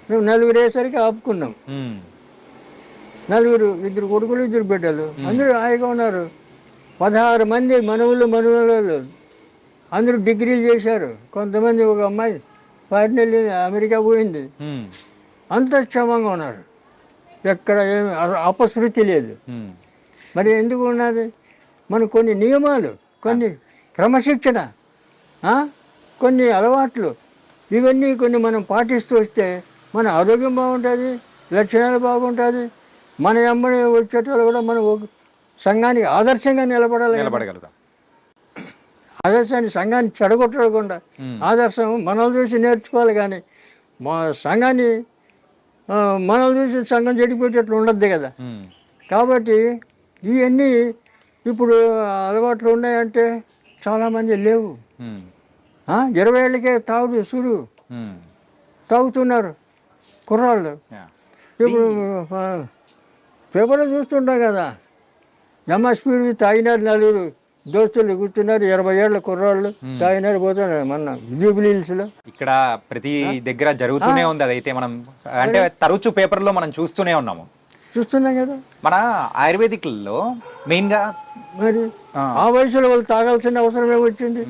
మేము 4 వేసరికి ఆపుకున్నాం. 4, 2 కొడుకులు 2 బిడ్డలు, అందరూ హాయిగా ఉన్నారు. 16 మంది మనవులు అందరూ డిగ్రీలు చేశారు. కొంతమంది, ఒక అమ్మాయి ఫారిన్ వెళ్ళి అమెరికా పోయింది. అంత క్షేమంగా ఉన్నారు, ఎక్కడ ఏమి అపశృతి లేదు. మరి ఎందుకు ఉన్నది? మనకు కొన్ని నియమాలు, కొన్ని క్రమశిక్షణ, కొన్ని అలవాట్లు, ఇవన్నీ కొన్ని మనం పాటిస్తూ వస్తే మన ఆరోగ్యం బాగుంటుంది, లక్షణాలు బాగుంటుంది. మన వెంబడి వచ్చేటోళ్ళు కూడా మనం సంఘానికి ఆదర్శంగా నిలబడగలుగుతాం. ఆదర్శాన్ని సంఘాన్ని చెడగొట్టకుండా ఆదర్శం మనల్ని చూసి నేర్చుకోవాలి. కానీ మా సంఘాన్ని మనల్ని చూసి సంఘం చెడిపోయేటట్లు ఉండద్దు కదా. కాబట్టి ఇవన్నీ ఇప్పుడు అలవాట్లు ఉన్నాయంటే చాలామంది లేవు. 20 ఏళ్ళకే తాగుడు సుడు తాగుతున్నారు కుర్రాళ్ళు. ఇప్పుడు పేపర్లో చూస్తుంటాం కదా, స్పీడ్ తాగినారు, నలుగురు దోస్తులు కూర్చున్నారు, 20 ఏళ్ళ కుర్రాళ్ళు తాగినారు పోతున్నారు మొన్న జూబిలీహిల్స్లో. ఇక్కడ ప్రతి దగ్గర జరుగుతూనే ఉంది. అదైతే మనం అంటే తరచు పేపర్లో మనం చూస్తూనే ఉన్నాము, చూస్తున్నాం కదా. మన ఆయుర్వేదిక్లో మెయిన్గా మరి ఆ వయసులో వాళ్ళు తాగాల్సిన అవసరం ఏమొచ్చింది?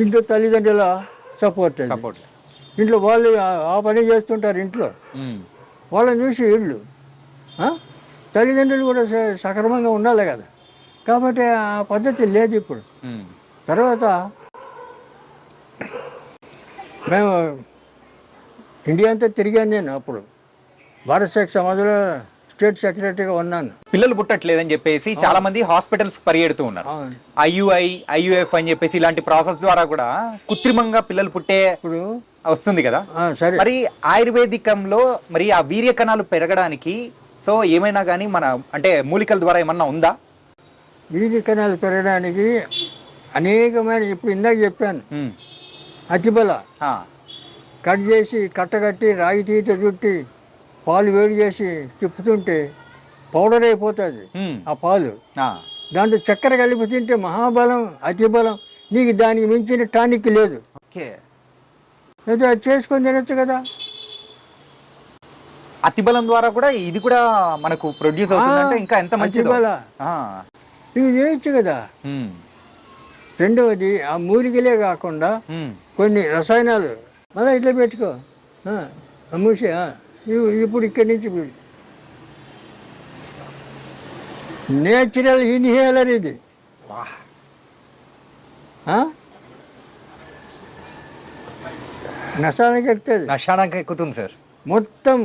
ఇంట్లో తల్లిదండ్రుల సపోర్ట్, ఇంట్లో వాళ్ళు ఆ పని చేస్తుంటారు ఇంట్లో, వాళ్ళని చూసి వీళ్ళు తల్లిదండ్రులు కూడా సక్రమంగా ఉండాలి కదా. కాబట్టి ఆ పద్ధతి లేదు ఇప్పుడు. తర్వాత మేము ఇండియా అంతా తిరిగాను. నేను అప్పుడు భారత సేక్ సమాజంలో స్టేట్ సెక్రటరీగా ఉన్నాను. పిల్లలు పుట్టట్లేదని చెప్పేసి చాలా మంది హాస్పిటల్స్ పరిగెడుతూ ఉన్నారు. IUI, IUF అని చెప్పేసి ఇలాంటి ప్రాసెస్ ద్వారా కూడా కృత్రిమంగా పిల్లలు పుట్టే ఇప్పుడు వస్తుంది కదా. సరే, మరి ఆయుర్వేదికంలో మరి ఆ వీర్య కణాలు పెరగడానికి సో ఏమైనా కానీ మన అంటే మూలికల ద్వారా ఏమన్నా ఉందా? వీర్య కణాలు పెరగడానికి అనేకమైన, ఇప్పుడు ఇందాక చెప్పాను, అతిబల కట్ చేసి కట్టగట్టి రాగి తీత చుట్టి పాలు వేడి చేసి తిప్పుతుంటే పౌడర్ అయిపోతుంది ఆ పాలు. దాంట్లో చక్కెర కలిపి తింటే మహాబలం, అతిబలం. నీకు దానికి మించిన టానిక్ లేదు. అయితే అది చేసుకొని తినచ్చు కదా. అతిబలం ద్వారా కూడా ఇది కూడా మనకు ప్రొడ్యూస్ అవుతుందంటే ఇంకా ఎంత మంచిది. ఇవి చేయొచ్చు కదా. రెండవది ఆ మూలికలే కాకుండా కొన్ని రసాయనాలు మళ్ళీ ఇట్లా పెట్టుకో మూసే. ఇప్పుడు ఇక్కడి నుంచి నేచురల్ ఇన్హేలర్ ఇది. నశానికి ఎక్కుతుంది సార్. మొత్తం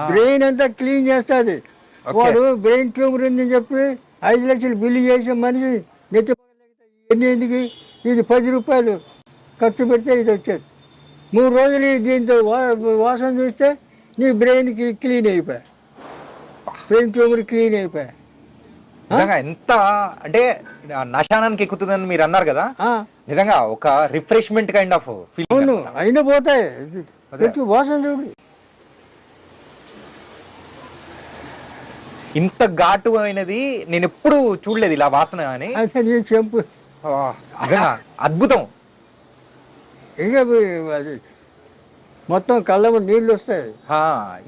బ్రెయిన్ అంతా క్లీన్ చేస్తుంది. వాడు బ్రెయిన్ ట్యూమర్ ఉందని చెప్పి 5 లక్షలు బిల్లు చేసే మనిషి నెత్తి ఎందుకు ఇది 10 రూపాయలు ఖర్చు పెడితే ఇది వచ్చేది. 3 రోజులు దీంతో వాసన చూస్తే నీ బ్రెయిన్ క్లీన్ అయిపోయా, బ్రెయిన్ ట్యూమర్ క్లీన్ అయిపోయా. ఎంత అంటే నశానానికి ఎక్కుతుందని మీరు అన్నారు కదా, నిజంగా ఒక రిఫ్రెష్మెంట్ కైండ్ ఆఫ్ ఫీలింగ్. అవును, అయినా పోతాయి. వాసన చూడు, ఇంత ఘాటు అయినది నేను ఎప్పుడు చూడలేదు ఇలా వాసన అని. చెంపు అద్భుతం. ఇంకా అది మొత్తం కళ్ళ నీళ్ళు వస్తాయి.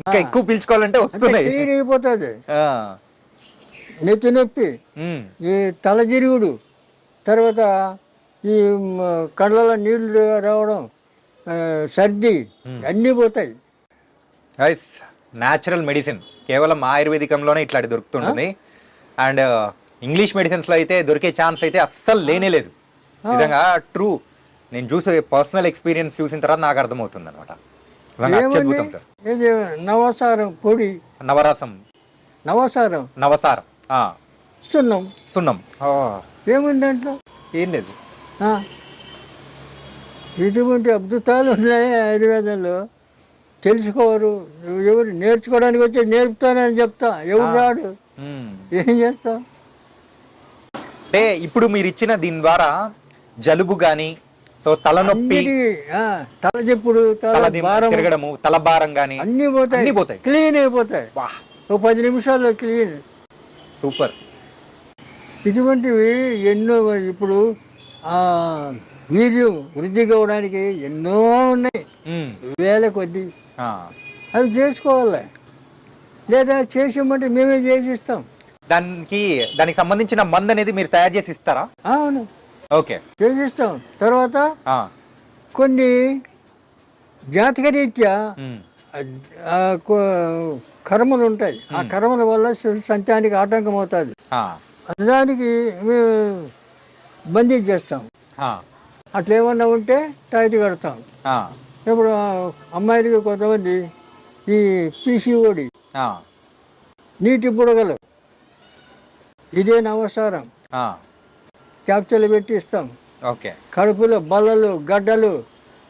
ఇంకా ఎక్కువ పీల్చుకోవాలంటే వస్తున్నాయి. క్లీన్ అయిపోతుంది. నెత్తి నొప్పి, ఈ తలజిరుగుడు, తర్వాత ఈ కళ్ళలో నీళ్లు రావడం, సర్ది అన్నీ పోతాయి. న్యాచురల్ మెడిసిన్ కేవలం ఆయుర్వేదికంలోనే ఇట్లాంటి దొరుకుతుంటుంది. అండ్ ఇంగ్లీష్ మెడిసిన్స్లో అయితే దొరికే ఛాన్స్ అయితే అస్సలు లేనే లేదు. నిజంగా ట్రూ. నేను చూసే పర్సనల్ ఎక్స్పీరియన్స్ చూసిన తర్వాత నాకు అర్థమవుతుంది అనమాట. అత్యద్భుతం సార్. నవసారం పొడి, నవసారం, సున్నం ఏముంది దాంట్లో? ఏం లేదు. ఇటువంటి అద్భుతాలు ఉన్నాయి ఆయుర్వేదంలో. తెలుసుకోరు ఎవరు. నేర్చుకోవడానికి వచ్చి నేర్పుతానని చెప్తా, ఎవరు రాడు, ఏం చేస్తాం? అంటే ఇప్పుడు మీరు ఇచ్చిన దీని ద్వారా జలుబు గాని, సో తలనొప్పి, తలచెప్పుడు, తిరగడము, తలభారం గాని అన్ని పోతాయి, క్లీన్ అయిపోతాయి. 10 నిమిషాల్లో క్లీన్. సూపర్. ఇటువంటివి ఎన్నో. ఇప్పుడు వీర్యం వృద్ధి కావడానికి ఎన్నో ఉన్నాయి, వేల కొద్ది. అవి చేసుకోవాలి. లేదా చేసామంటే మేమే చేసిస్తాం. దానికి సంబంధించిన మందు అనేది మీరు తయారు చేసి ఇస్తారా? అవును, ఓకే, చేసిస్తాం. తర్వాత కొన్ని జాతకరీత్యా కర్మలు ఉంటాయి. ఆ కర్మల వల్ల సంతానికి ఆటంకం అవుతుంది. దానికి మేము బందీ చేస్తాం. అట్లా ఏమన్నా ఉంటే టైట్ కడతాం. ఇప్పుడు అమ్మాయిలకి కొంతమంది ఈ PCOD, నీటి బుడగలు, ఇదే నవసారం క్యాప్చర్లు పెట్టి ఇస్తాం. కడుపులో బల్లలు, గడ్డలు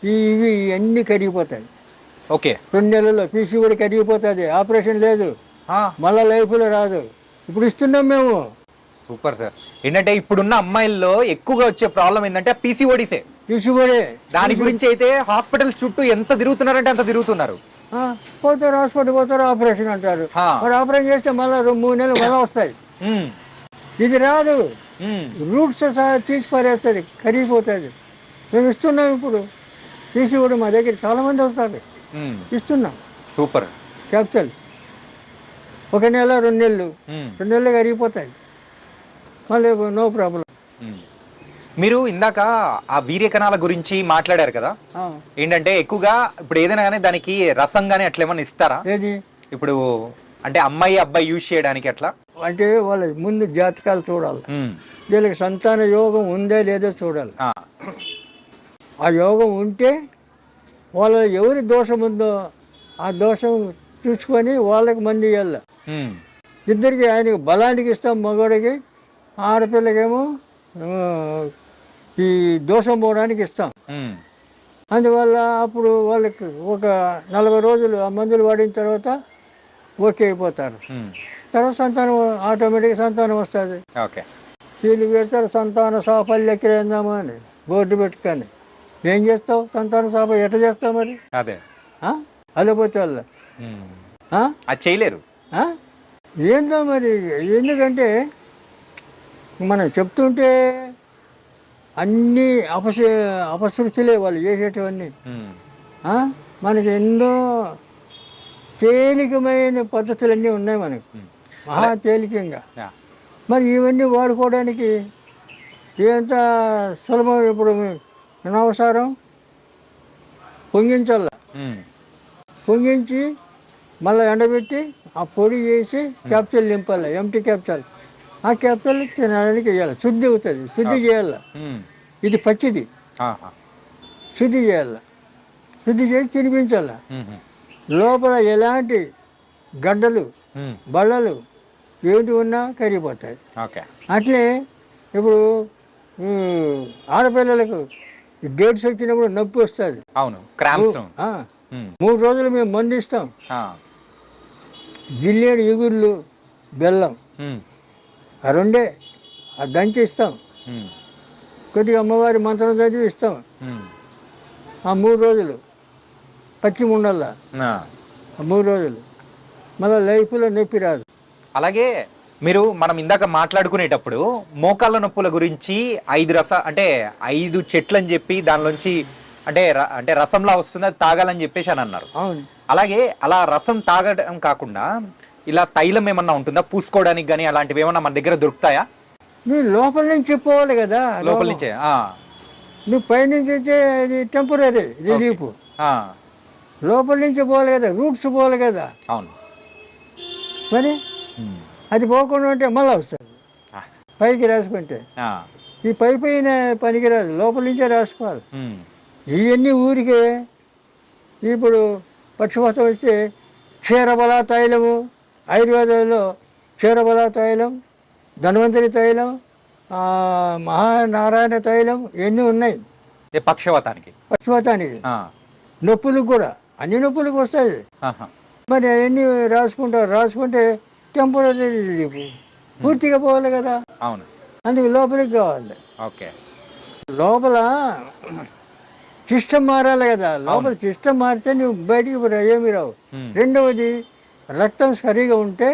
ఇవి అన్నీ కరిగిపోతాయి. 2 నెలల్లో PCOD కరిగిపోతుంది. ఆపరేషన్ లేదు, మళ్ళా లైఫ్లో రాదు. ఇప్పుడు ఇస్తున్నాం మేము. Super sir. ఏంటంటే ఇప్పుడున్న అమ్మాయిల్లో ఎక్కువగా వచ్చే ప్రాబ్లం ఏంటంటే పీసీఓడిసే. తీసుకుపోయి దాని గురించి అయితే హాస్పిటల్ చుట్టూ ఎంత తిరుగుతున్నారంటే అంత తిరుగుతున్నారు. పోతారు, హాస్పిటల్ పోతారు, ఆపరేషన్ అంటారు. మరి ఆపరేషన్ చేస్తే మళ్ళీ 3 నెలలు మళ్ళీ వస్తాయి. ఇది రాదు, రూట్స్ సహా తీసి పారేస్తుంది, కరిగిపోతుంది. మేము ఇస్తున్నాం ఇప్పుడు తీసి కూడా మా దగ్గర చాలా మంది వస్తారు, ఇస్తున్నాం. సూపర్. క్యాప్సల్ 1 నెల 2 నెలలు 2 నెలలు కరిగిపోతాయి, మళ్ళీ నో ప్రాబ్లం. మీరు ఇందాక ఆ వీర్య కణాల గురించి మాట్లాడారు కదా, ఏంటంటే ఎక్కువగా ఇప్పుడు ఏదైనా కానీ దానికి రసం కానీ అట్లా ఏమన్నా ఇస్తారా? ఏది ఇప్పుడు అంటే అమ్మాయి అబ్బాయి యూజ్ చేయడానికి అట్లా అంటే వాళ్ళ ముందు జాతకాలు చూడాలి, వీళ్ళకి సంతాన యోగం ఉందా లేదో చూడాలి. ఆ యోగం ఉంటే వాళ్ళ ఎవరి దోషం ఉందో ఆ దోషం చూసుకొని వాళ్ళకి మంది ఇవ్వాలి. ఇద్దరికి ఆయనకి బలానికి ఇస్తాం మగవాడికి, ఆడపిల్లకేమో ఈ దోషం పోవడానికి ఇస్తాం. అందువల్ల అప్పుడు వాళ్ళకి ఒక 40 రోజులు ఆ మందులు వాడిన తర్వాత ఓకే అయిపోతారు. తర్వాత సంతానం ఆటోమేటిక్గా సంతానం వస్తుంది. వీళ్ళు పెడతారు సంతాన సాఫల్య కేంద్రమా అని బోర్డు పెట్టుకొని. ఏం చేస్తావు సంతాన సాఫ ఎట్లా చేస్తావు మరి? అదే అల్లపోతే వాళ్ళ చేయలేరు. ఏందో మరి, ఎందుకంటే మనం చెప్తుంటే అన్నీ అపశృతులే వాళ్ళు చేసేటివన్నీ. మనకి ఎన్నో తేలికమైన పద్ధతులన్నీ ఉన్నాయి మనకు, మహా తేలికంగా. మరి ఇవన్నీ వాడుకోవడానికి ఎంత సులభం. ఇప్పుడు అనవసరం పొంగించాల, పొంగించి మళ్ళీ ఎండబెట్టి ఆ పొడి చేసి క్యాప్సూల్ నింపాలి, ఎంటీ క్యాప్సూల్. ఆ క్యాప్సూల్ తినడానికి వేయాలి, శుద్ధి అవుతుంది, శుద్ధి చేయాలి. ఇది పచ్చిది, శుద్ధి చేయాలి, శుద్ధి చేసి తినిపించాలి. లోపల ఎలాంటి గడ్డలు బళ్ళలు ఏంటి ఉన్నా కరిగిపోతాయి. అట్లే ఇప్పుడు ఆడపిల్లలకు డేట్స్ వచ్చినప్పుడు నొప్పి వస్తుంది. అవును, 3 రోజులు మేము మందు ఇస్తాం. జిల్లేడు ఇగుర్లు బెల్లం ఆ 2 దంచి ఇస్తాం. కొద్దిగా అమ్మవారి మంత్రం చదివి ఇస్తాం. ఆ 3 రోజులు పచ్చి ఉండల్లా, 3 రోజులు మళ్ళీ లైఫ్లో నొప్పి రాదు. అలాగే మీరు మనం ఇందాక మాట్లాడుకునేటప్పుడు మోకాళ్ళ నొప్పుల గురించి 5 చెట్లు అని చెప్పి దానిలోంచి అంటే రసంలా వస్తుంది, అది తాగాలని చెప్పేసి అని అన్నారు. అలాగే అలా రసం తాగడం కాకుండా ఇలా తైలం ఏమన్నా ఉంటుందా పూసుకోవడానికి కానీ, అలాంటివి ఏమన్నా మన దగ్గర దొరుకుతాయా? నువ్వు లోపల నుంచి పోవాలి కదా, లోపల నుంచే. నువ్వు పైనుంచి వచ్చే ఇది టెంపరీ రిలీఫ్, లోపల నుంచి పోవాలి కదా, రూట్స్ పోవాలి కదా. అవును, మరి అది పోకుండా ఉంటే మళ్ళీ వస్తుంది. పైకి రాసుకుంటే ఈ పైన పనికిరాదు, లోపల నుంచే రాసుకోవాలి. ఇవన్నీ ఊరికే ఇప్పుడు పక్షపాతం వస్తే క్షీరబల తైలము, ఆయుర్వేదంలో క్షీరబల తైలం, ధన్వంతరి తైలం, మహానారాయణ తైలం ఇవన్నీ ఉన్నాయి పక్షపాతానికి. నొప్పులకు కూడా అన్ని నొప్పులకు వస్తాయి. మరి అవన్నీ రాసుకుంటే టెంపరీ రిలీఫ్, పూర్తిగా పోవాలి కదా. అవును, అందుకు లోపలికి కావాలి. ఓకే, లోపల సిస్టమ్ మారాలి కదా. లోపల సిస్టమ్ మారితే నువ్వు బయటికి ఏమి రావు. రెండవది రక్తం సరిగా ఉంటే